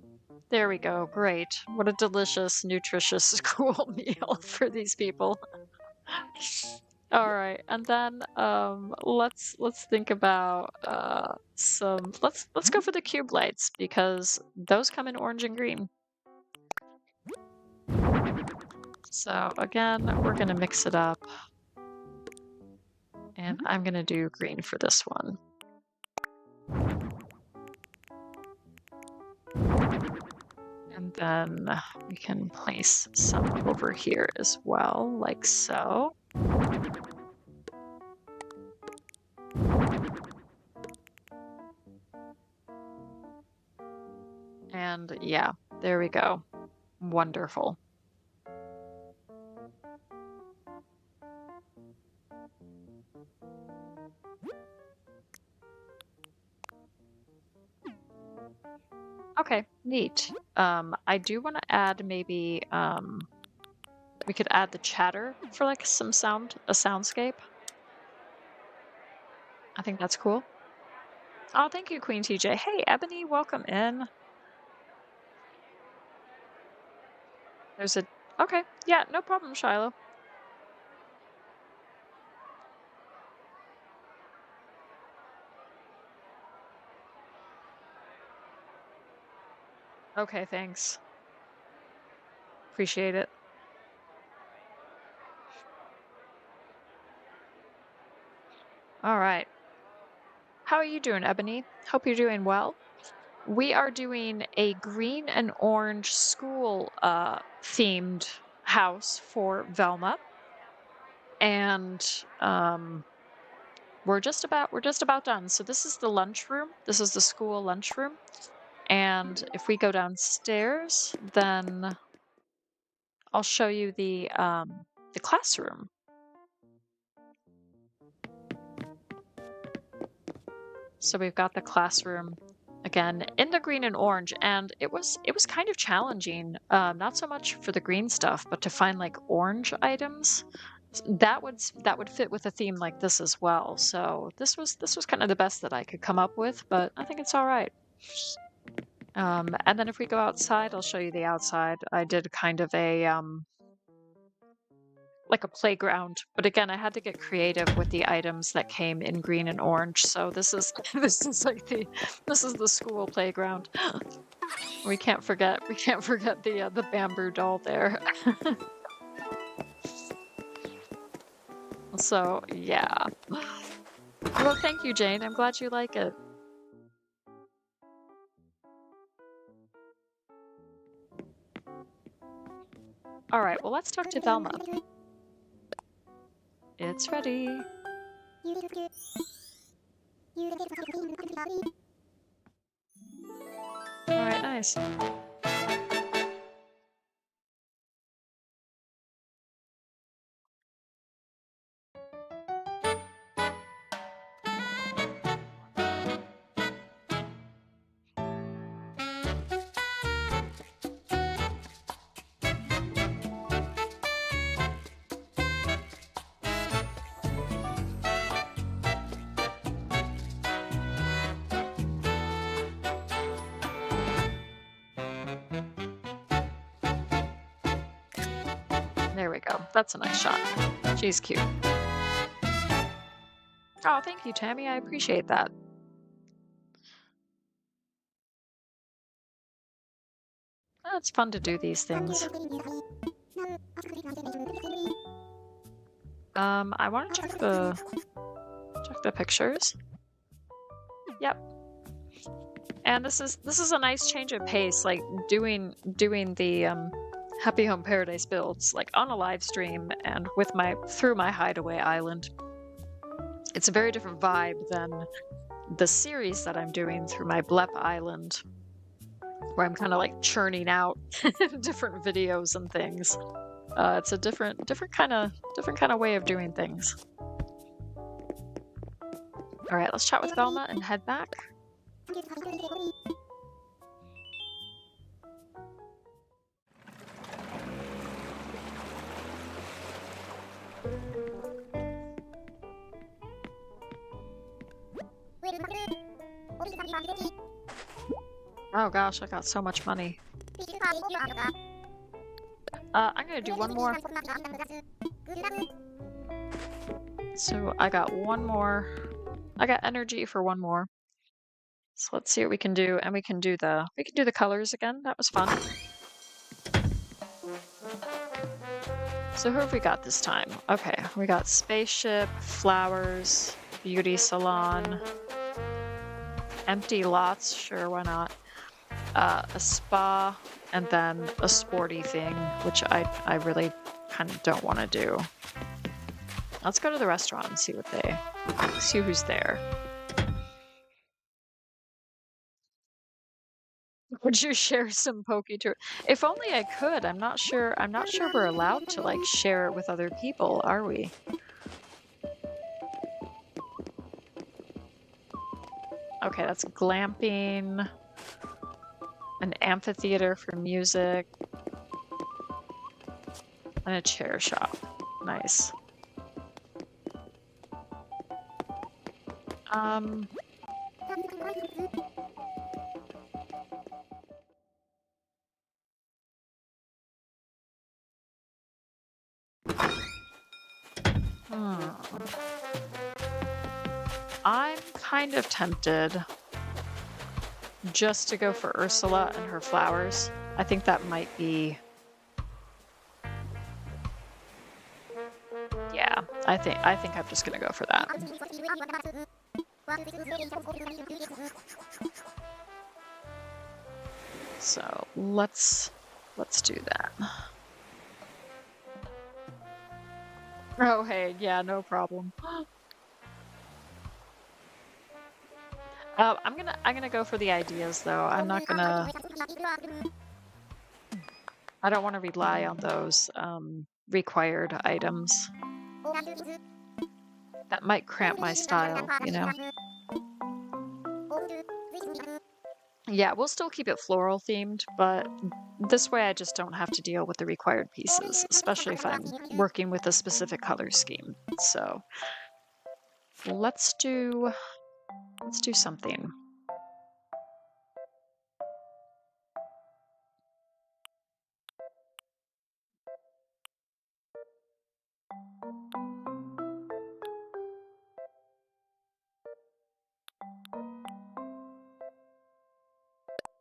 There we go. Great. What a delicious, nutritious, cool meal for these people. All right, and then let's think about some. Let's go for the cube lights because those come in orange and green. So again, we're gonna mix it up, and I'm gonna do green for this one. And then we can place some over here as well, like so. And yeah, there we go. Wonderful. Okay, neat. I do want to add maybe we could add the chatter for like some sound, a soundscape. I think that's cool. Oh, thank you, Queen TJ. Hey, Ebony, welcome in. There's a okay, yeah, no problem, Shiloh. Okay, thanks. Appreciate it. All right. How are you doing, Ebony? Hope you're doing well. We are doing a green and orange school themed house for Velma. And we're just about done. So this is the lunchroom. This is the school lunchroom. And if we go downstairs, then I'll show you the classroom. So we've got the classroom again in the green and orange, and it was kind of challenging. Not so much for the green stuff, but to find like orange items that would fit with a theme like this as well. So this was kind of the best that I could come up with, but I think it's all right. And then if we go outside, I'll show you the outside. I did kind of a like a playground, but again, I had to get creative with the items that came in green and orange. So this is like this is the school playground. We can't forget the bamboo doll there. So yeah. Well, thank you, Jane. I'm glad you like it. All right, well, let's talk to Velma. It's ready. All right, nice. That's a nice shot. She's cute. Oh, thank you, Tammy. I appreciate that. Oh, it's fun to do these things. I want to check the pictures. Yep. And this is a nice change of pace, like doing the Happy Home Paradise builds like on a live stream and with through my hideaway island. It's a very different vibe than the series that I'm doing through my Blep island, where I'm kind of like churning out different videos and things. It's a different kind of way of doing things. All right, let's chat with Velma and head back. Oh gosh, I got so much money. I'm gonna do one more. So I got one more. I got energy for one more. So let's see what we can do, and we can do the colors again. That was fun. So who have we got this time? Okay, we got spaceship, flowers, beauty salon, empty lots. Sure, why not? A spa, and then a sporty thing, which I really kind of don't want to do. Let's go to the restaurant and see who's there. Would you share some Poke Tour? If only I could. I'm not sure we're allowed to like share it with other people, are we? Okay, that's glamping. An amphitheater for music. And a chair shop. Nice. I'm kind of tempted just to go for Ursula and her flowers. I think that might be... Yeah, I think I'm just gonna go for that. So let's do that. Oh hey, yeah, no problem. I'm gonna go for the ideas though. I'm not gonna. I don't want to rely on those required items. That might cramp my style, you know. Yeah, we'll still keep it floral themed, but this way I just don't have to deal with the required pieces, especially if I'm working with a specific color scheme. So let's do something.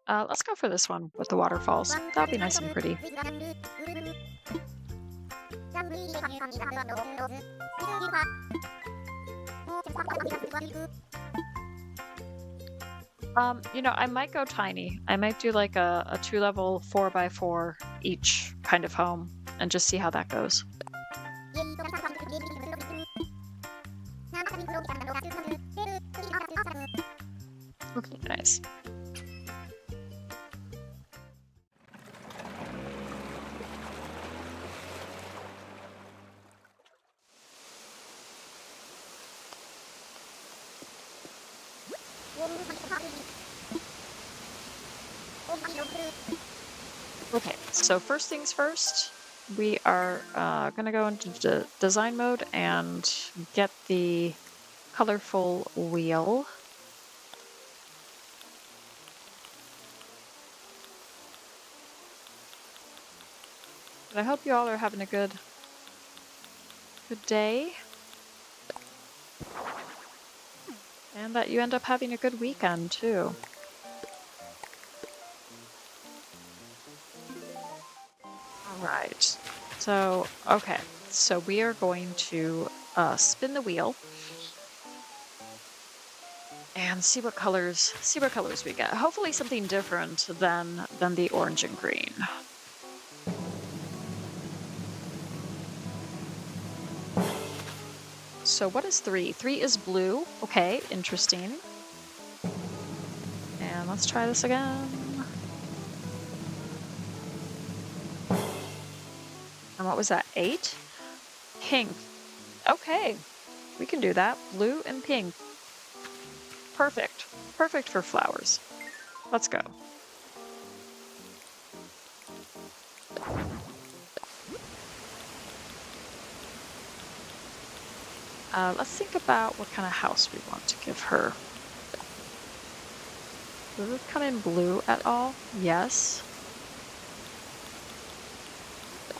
Let's go for this one with the waterfalls. That'll be nice and pretty. You know, I might go tiny. I might do like a 2-level 4x4 each kind of home and just see how that goes. Okay, nice. Okay, so first things first, we are gonna go into design mode and get the colorful wheel. But I hope you all are having a good good day. And that you end up having a good weekend too. All right. So, okay. So we are going to spin the wheel and see what colors we get. Hopefully something different than the orange and green. So what is 3? 3 is blue. Okay, interesting. And let's try this again. And what was that? 8? Pink. Okay, we can do that. Blue and pink. Perfect. Perfect for flowers. Let's go. Let's think about what kind of house we want to give her. Does it come in blue at all? Yes.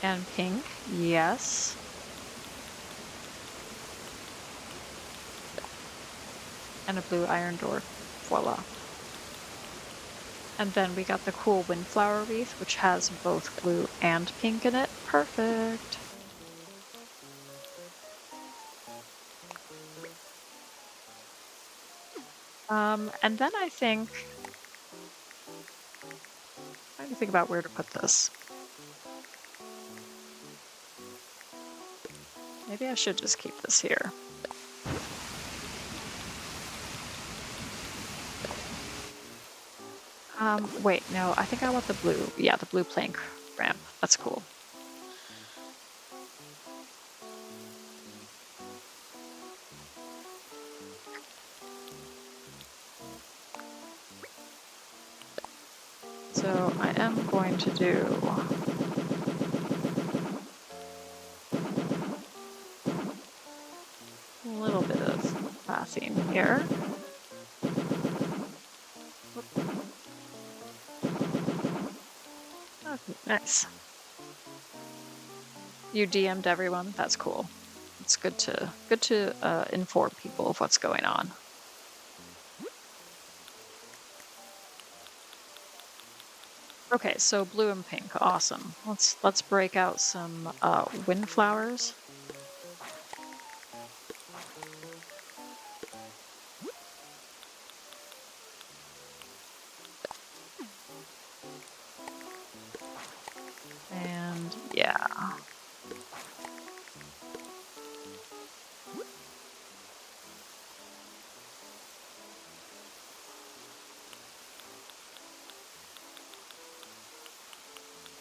And pink? Yes. And a blue iron door. Voila. And then we got the cool windflower wreath, which has both blue and pink in it. Perfect. And then I think, trying to think about where to put this. Maybe I should just keep this here. Wait, no, I think I want the blue. Yeah, the blue plank ramp. That's cool. So I am going to do a little bit of pathing here. Okay, nice. You DM'd everyone. That's cool. It's good to inform people of what's going on. Okay, so blue and pink, awesome. Let's break out some windflowers. And yeah.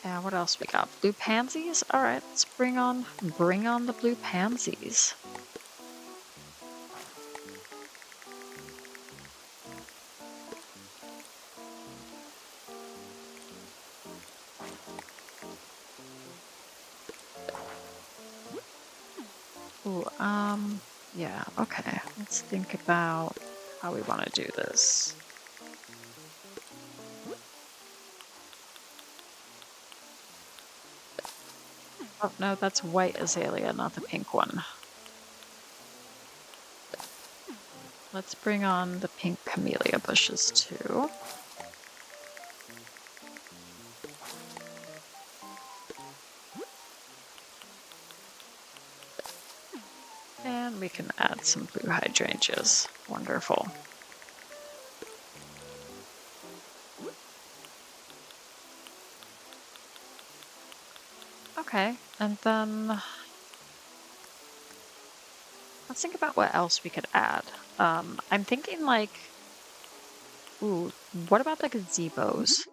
And what else we got? Blue pansies? All right, let's bring on the blue pansies. Ooh, yeah, okay. Let's think about how we want to do this. Oh, no, that's white azalea, not the pink one. Let's bring on the pink camellia bushes too. And we can add some blue hydrangeas. Wonderful. Okay, and then let's think about what else we could add. I'm thinking like, ooh, what about the gazebos?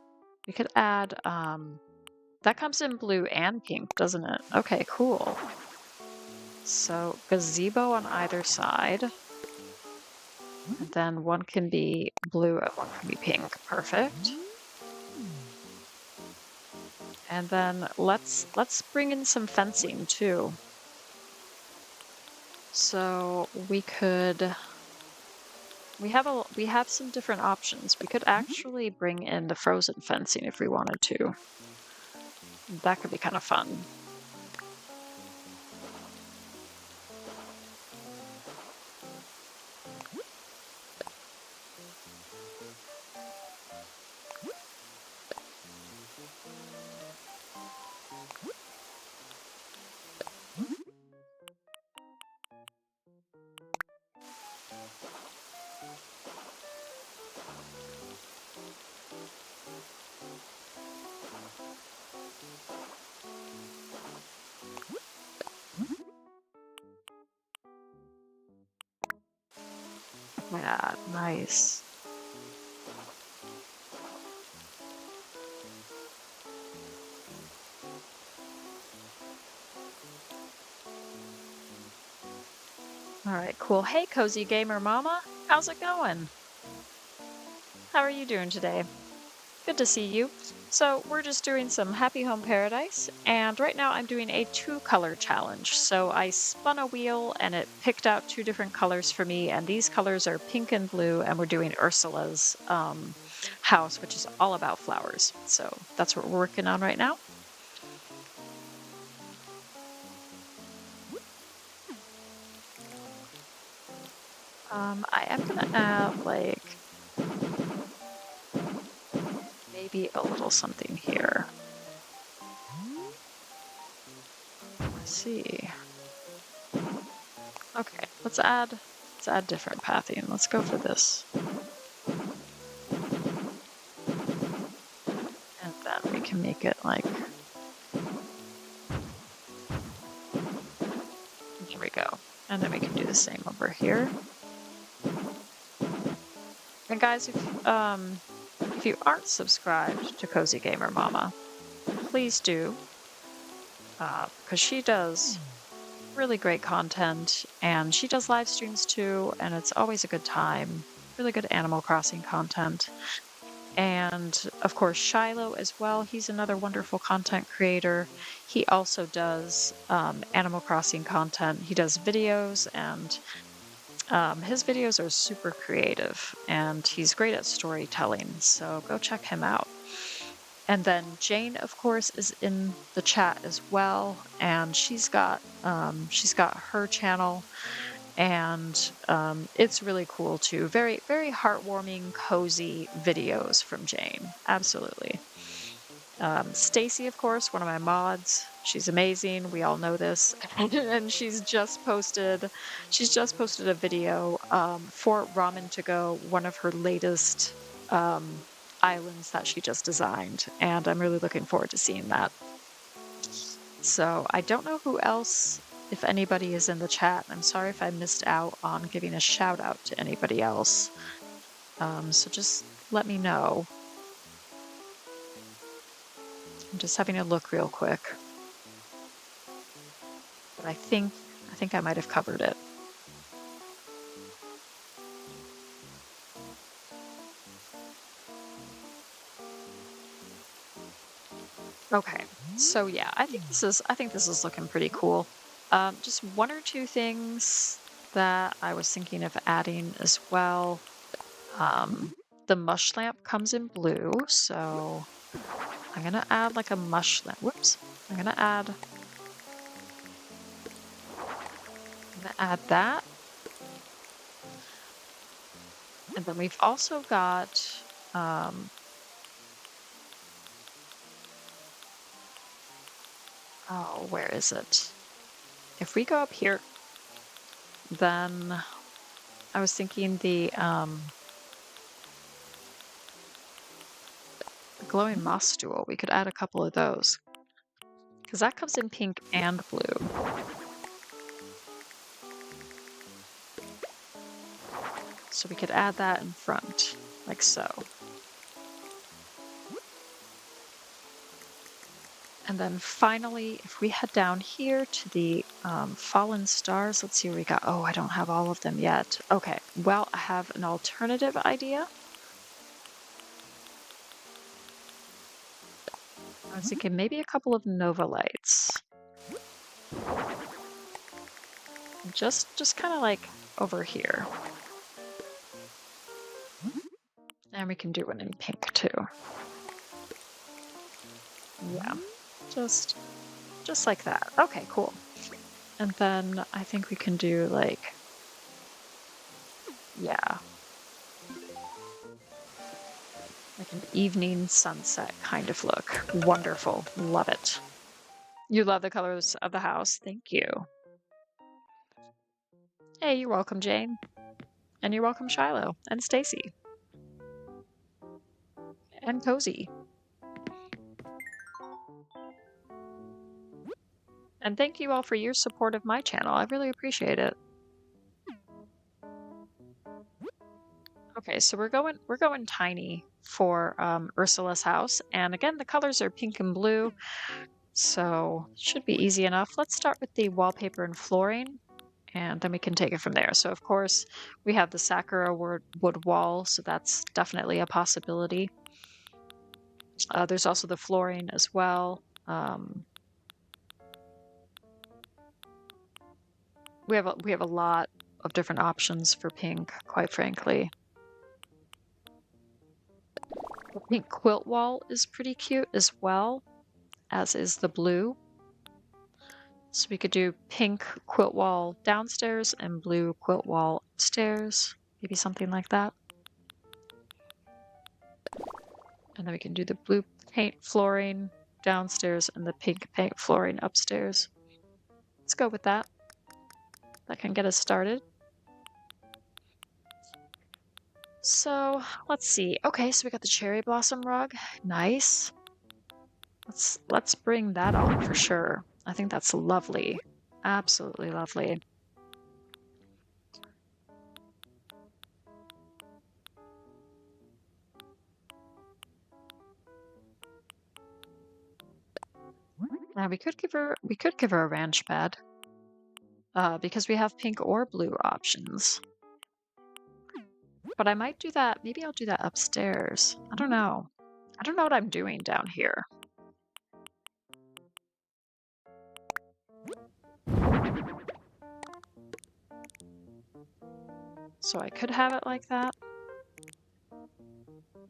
We could add, that comes in blue and pink, doesn't it? Okay, cool. So gazebo on either side. And then one can be blue and one can be pink. Perfect. And then let's bring in some fencing too. So we have some different options. We could actually bring in the frozen fencing if we wanted to. That could be kind of fun. SUPERCHAT. Nice. All right, cool. Hey, Cozy Gamer Mama. How's it going? How are you doing today? Good to see you. So we're just doing some Happy Home Paradise, and right now I'm doing a 2-color challenge. So I spun a wheel and it picked out 2 different colors for me, and these colors are pink and blue, and we're doing Ursula's house, which is all about flowers. So that's what we're working on right now. I am gonna add like maybe a little something here. Let's see. Okay, let's add different pathing. Let's go for this. And then we can make it like, there we go. And then we can do the same over here. And guys, if you aren't subscribed to Cozy Gamer Mama, please do, because she does really great content, and she does live streams too, and it's always a good time. Really good Animal Crossing content. And of course, Shiloh as well. He's another wonderful content creator. He also does Animal Crossing content. He does videos, and his videos are super creative, and he's great at storytelling. So go check him out. And then Jane, of course, is in the chat as well, and she's got her channel. And it's really cool too. Very, very heartwarming, cozy videos from Jane. Absolutely. Stacy, of course, one of my mods. She's amazing. We all know this. And she's just posted a video for Ramen to Go, one of her latest islands that she just designed. And I'm really looking forward to seeing that. So I don't know who else, if anybody is in the chat. I'm sorry if I missed out on giving a shout out to anybody else. So just let me know. I'm just having a look real quick. But I think I might have covered it. Okay, so yeah, I think this is looking pretty cool. Just one or two things that I was thinking of adding as well. The mush lamp comes in blue, so I'm gonna add like a mush lamp. Whoops! I'm gonna add that, and then we've also got oh, where is it? If we go up here, then I was thinking the glowing moss stool. We could add a couple of those because that comes in pink and blue. So we could add that in front, like so. And then finally, if we head down here to the fallen stars, let's see what we got. Oh, I don't have all of them yet. Okay, well, I have an alternative idea. I was thinking maybe a couple of Nova lights. Just kind of like over here. And we can do one in pink too. Yeah, just like that. Okay, cool. And then I think we can do like, yeah, like an evening sunset kind of look. Wonderful. Love it. You love the colors of the house. Thank you. Hey, you're welcome, Jane. And you're welcome, Shiloh. And Stacy. And Cozy. And thank you all for your support of my channel. I really appreciate it. Okay, so we're going tiny for Ursula's house, and again the colors are pink and blue, so should be easy enough. Let's start with the wallpaper and flooring, and then we can take it from there. So of course we have the Sakura wood wall, so that's definitely a possibility. There's also the flooring as well. We have a lot of different options for pink, quite frankly. The pink quilt wall is pretty cute as well, as is the blue. So we could do pink quilt wall downstairs and blue quilt wall upstairs, maybe something like that. And then we can do the blue paint flooring downstairs and the pink paint flooring upstairs. Let's go with that. That can get us started. So let's see. Okay, so we got the cherry blossom rug. Nice. Let's bring that on for sure. I think that's lovely. Absolutely lovely. Now we could give her a ranch bed. Because we have pink or blue options. But I might do that. Maybe I'll do that upstairs. I don't know. I don't know what I'm doing down here. So I could have it like that.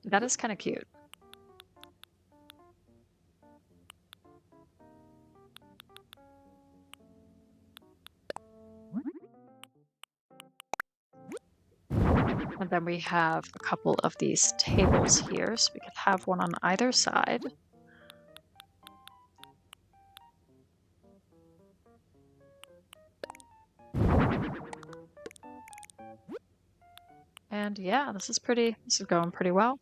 That is kind of cute. And then we have a couple of these tables here, so we could have one on either side. And yeah, this is going pretty well.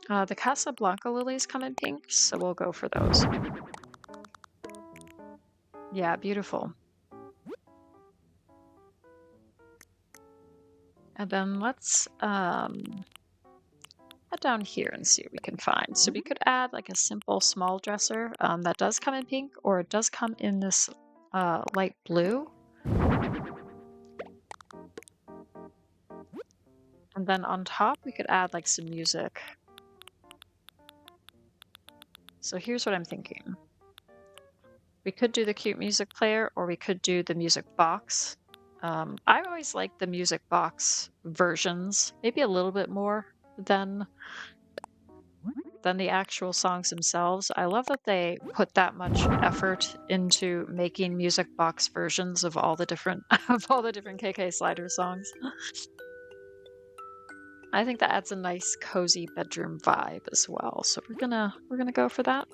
The Casablanca lilies come in pink, so we'll go for those. Yeah, beautiful. And then let's head down here and see what we can find. So we could add like a simple small dresser that does come in pink, or it does come in this light blue. And then on top we could add like some music. So here's what I'm thinking. We could do the cute music player, or we could do the music box. I always like the music box versions, maybe a little bit more than the actual songs themselves. I love that they put that much effort into making music box versions of all the different KK Slider songs. I think that adds a nice cozy bedroom vibe as well. So we're gonna go for that.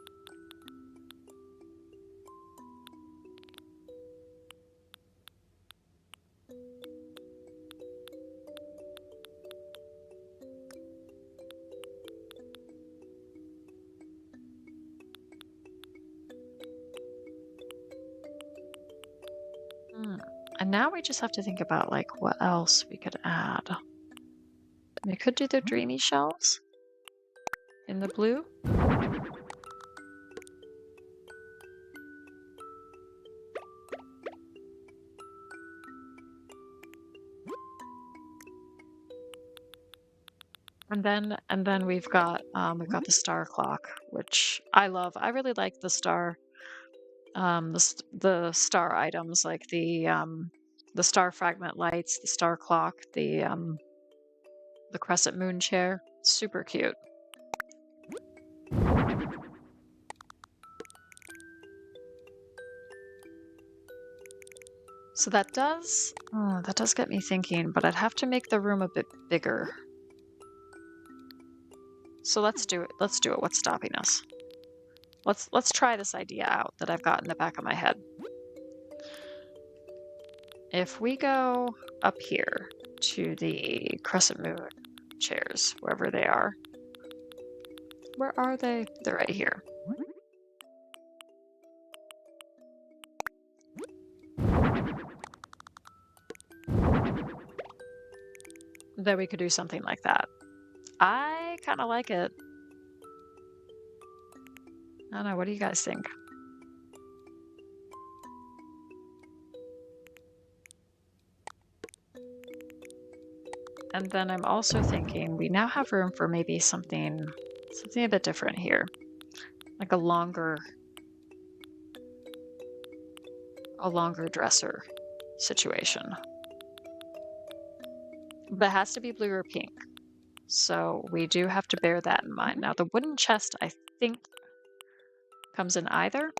And now we just have to think about like what else we could add. We could do the dreamy shelves in the blue. And then we've got the star clock, which I love. I really like the star the star items, like the star fragment lights, the star clock, the crescent moon chair. Super cute. So that does get me thinking, but I'd have to make the room a bit bigger. So let's do it. Let's do it. What's stopping us? Let's try this idea out that I've got in the back of my head. If we go up here to the crescent moon chairs, wherever they are. Where are they? They're right here. then we could do something like that. I kind of like it. I don't know. What do you guys think? And then I'm also thinking we now have room for maybe something a bit different here. Like a longer dresser situation. But it has to be blue or pink. So we do have to bear that in mind. Now the wooden chest, I think, comes in either.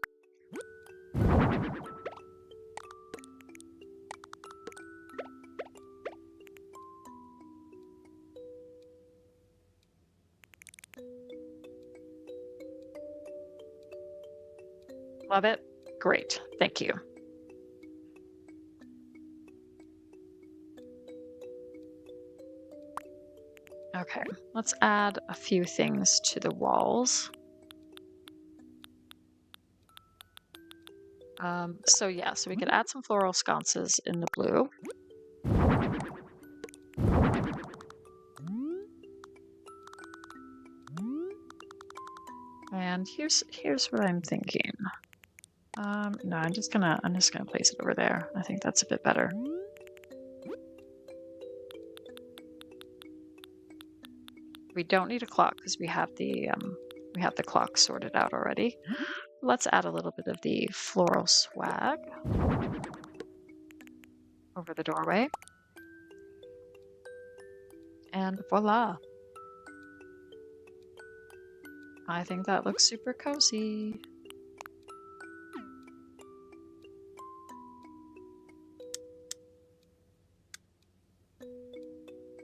Love it. Great. Thank you. Okay, let's add a few things to the walls. So we could add some floral sconces in the blue. And here's what I'm thinking. No, I'm just gonna place it over there. I think that's a bit better. We don't need a clock because we have the clock sorted out already. Let's add a little bit of the floral swag over the doorway. And voila. I think that looks super cozy.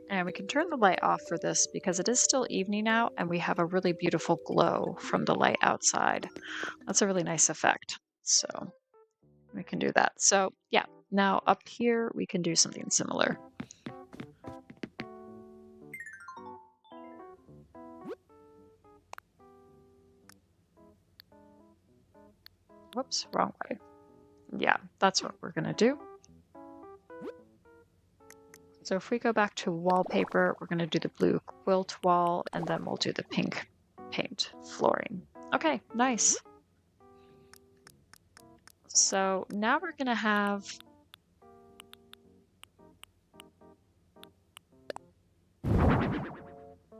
And we can turn the light off for this because it is still evening out and we have a really beautiful glow from the light outside. That's a really nice effect. So we can do that. So yeah, now up here we can do something similar. Whoops, wrong way. Yeah, that's what we're gonna do. So if we go back to wallpaper, we're going to do the blue quilt wall, and then we'll do the pink paint flooring. Okay, nice. So now we're going to have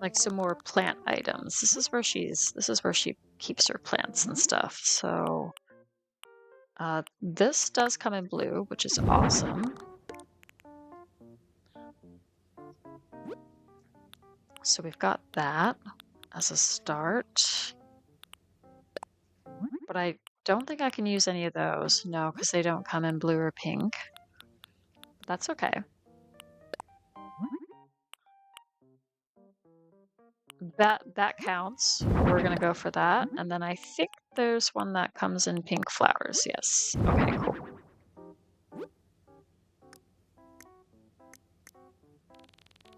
like some more plant items. This is where she keeps her plants and stuff. So this does come in blue, which is awesome. So we've got that as a start. But I don't think I can use any of those. No, because they don't come in blue or pink. That's okay. That counts. We're gonna go for that. And then I think there's one that comes in pink flowers. Yes. Okay, cool.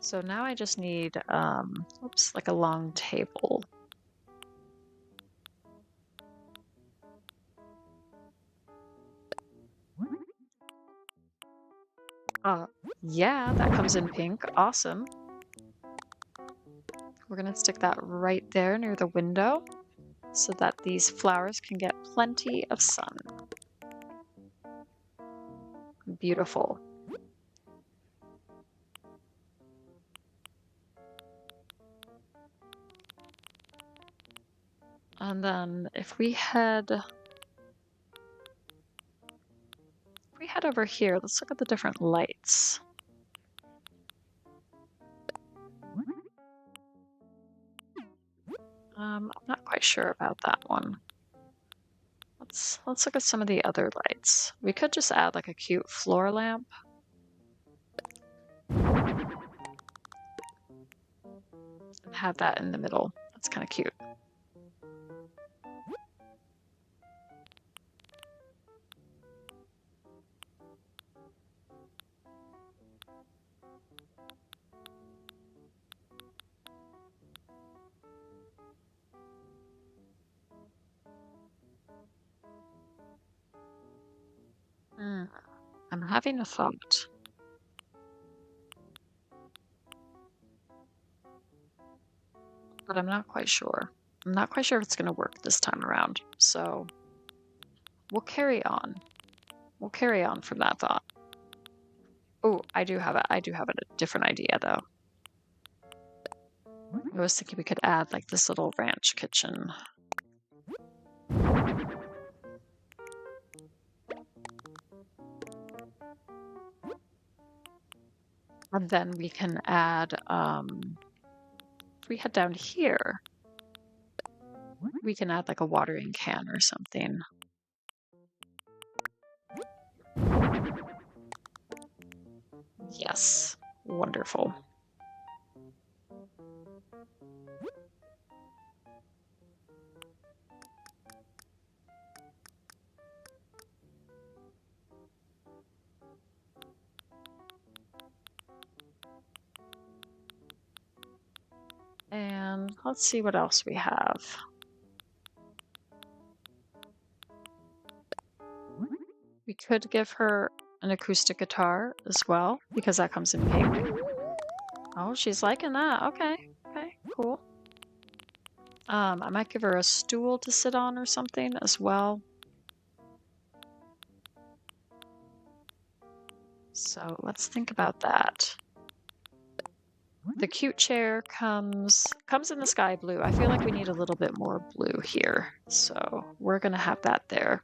So now I just need, oops, like a long table. Yeah, that comes in pink. Awesome. We're gonna stick that right there near the window so that these flowers can get plenty of sun. Beautiful. And then if we head over here, let's look at the different lights. I'm not quite sure about that one. Let's look at some of the other lights. We could just add like a cute floor lamp. And have that in the middle. That's kind of cute. I'm having a thought. but I'm not quite sure. I'm not quite sure if it's going to work this time around. So we'll carry on. We'll carry on from that thought. Oh, I do have a different idea though. I was thinking we could add like this little ranch kitchen. And then we can add, if we head down here, we can add like a watering can or something. Yes, wonderful. And let's see what else we have. We could give her an acoustic guitar as well, because that comes in pink. Oh, she's liking that. Okay, okay, cool. I might give her a stool to sit on or something as well. So let's think about that. The cute chair comes in the sky blue. I feel like we need a little bit more blue here. So we're gonna have that there.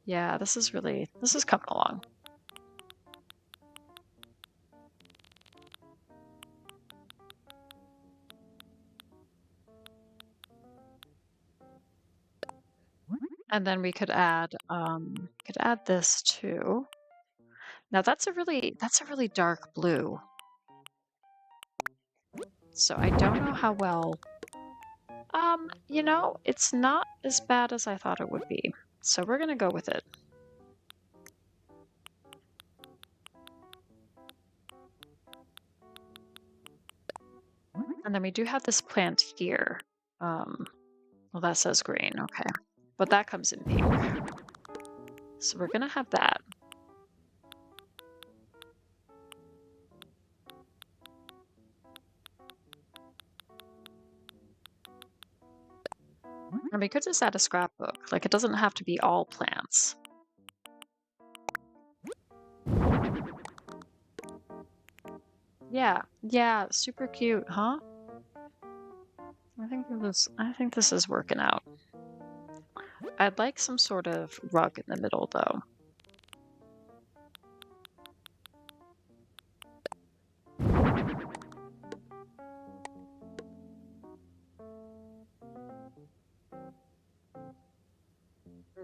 Yeah, this is coming along. And then we could add this too. Now that's a really dark blue. So I don't know how well. You know, it's not as bad as I thought it would be. So we're gonna go with it. And then we do have this plant here. Well, that says green, okay. But that comes in pink. So we're gonna have that. And we could just add a scrapbook. Like, it doesn't have to be all plants. Yeah, super cute, huh? I think this is working out. I'd like some sort of rug in the middle though.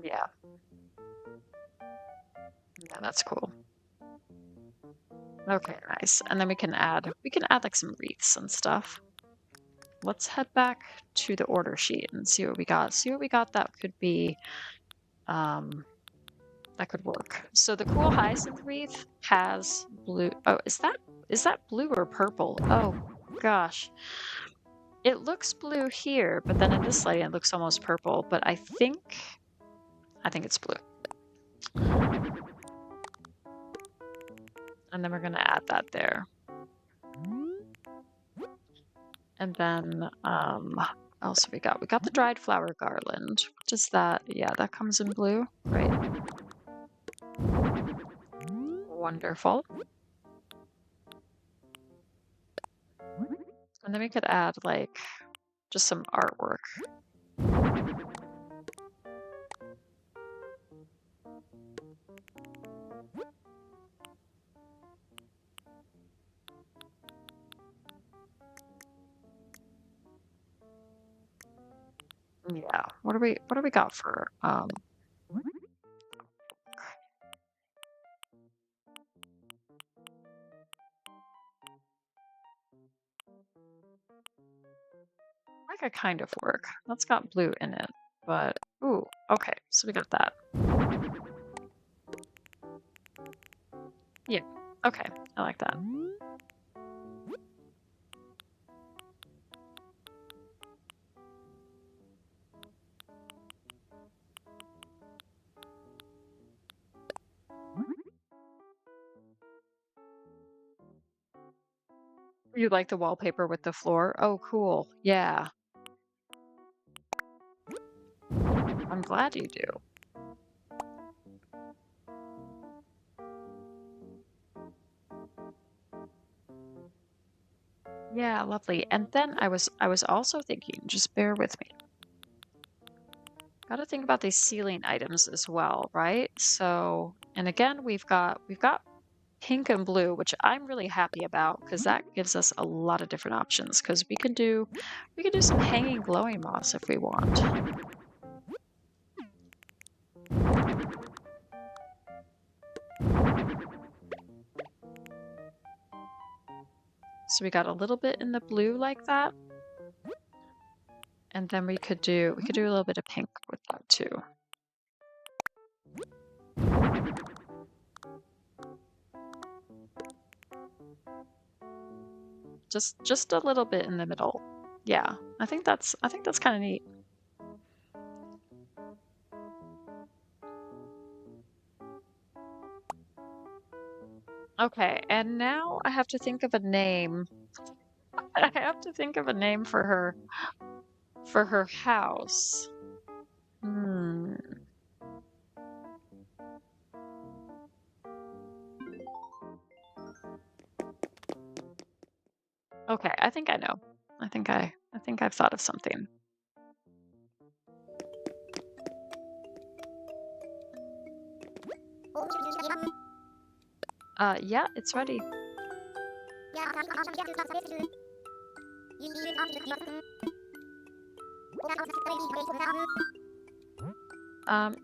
Yeah. Yeah, that's cool. Okay, nice. And then we can add like some wreaths and stuff. Let's head back to the order sheet and see what we got. That could be that could work. So the cool hyacinth wreath has blue. Oh, is that blue or purple? Oh gosh. It looks blue here, but then in this lighting it looks almost purple, but I think it's blue. And then we're gonna add that there. And then what else have we got? We got the dried flower garland. What is that? Yeah, that comes in blue, right? Wonderful. And then we could add like just some artwork. Yeah. What do we got for like a kind of work. That's got blue in it, but ooh, okay, so we got that. Yeah, okay, I like that. You like the wallpaper with the floor? Oh, cool. Yeah. I'm glad you do. Yeah, lovely. And then I was also thinking, just bear with me. Got to think about these ceiling items as well, right? So, and again, we've got pink and blue, which I'm really happy about because that gives us a lot of different options because we can do some hanging glowing moss if we want. So we got a little bit in the blue like that. And then we could do a little bit of pink with that too. Just a little bit in the middle. Yeah, I think that's kind of neat. Okay, and now I have to think of a name. I have to think of a name for her house. Hmm. Okay, I think I know. I think I've thought of something. Yeah, it's ready.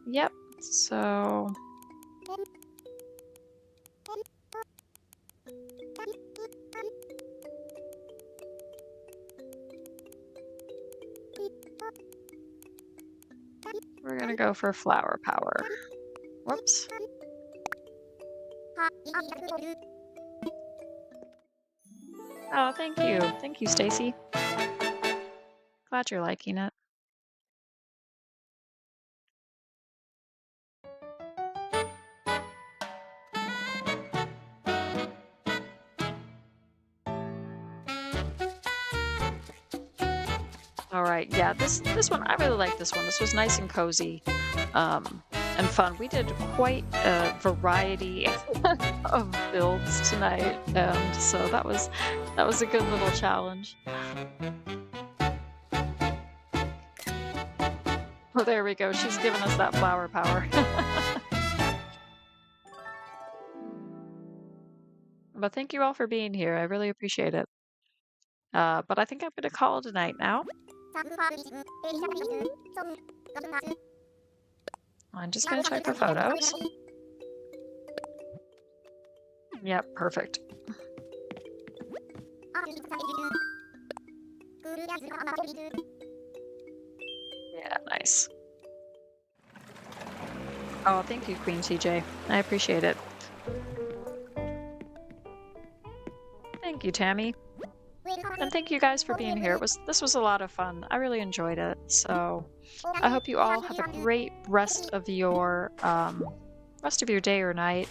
Yep. So we're gonna go for flower power. Whoops. Oh, thank you. Thank you, Stacy. Glad you're liking it. All right, yeah, this one I really like this one. This was nice and cozy, and fun. We did quite a variety of builds tonight, and so that was a good little challenge. Oh, there we go. She's giving us that flower power. But thank you all for being here. I really appreciate it. But I think I'm gonna call it a night now. I'm just gonna check for photos. Yep, perfect. Yeah, nice. Oh, thank you, Queen CJ. I appreciate it. Thank you, Tammy. And thank you guys for being here. This was a lot of fun. I really enjoyed it. So I hope you all have a great rest of your day or night.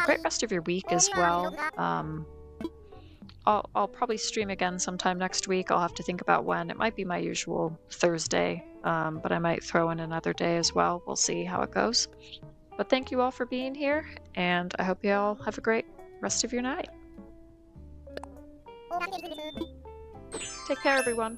Great rest of your week as well. I'll probably stream again sometime next week. I'll have to think about when. It might be my usual Thursday, but I might throw in another day as well. We'll see how it goes. But thank you all for being here, and I hope you all have a great rest of your night. Take care, everyone.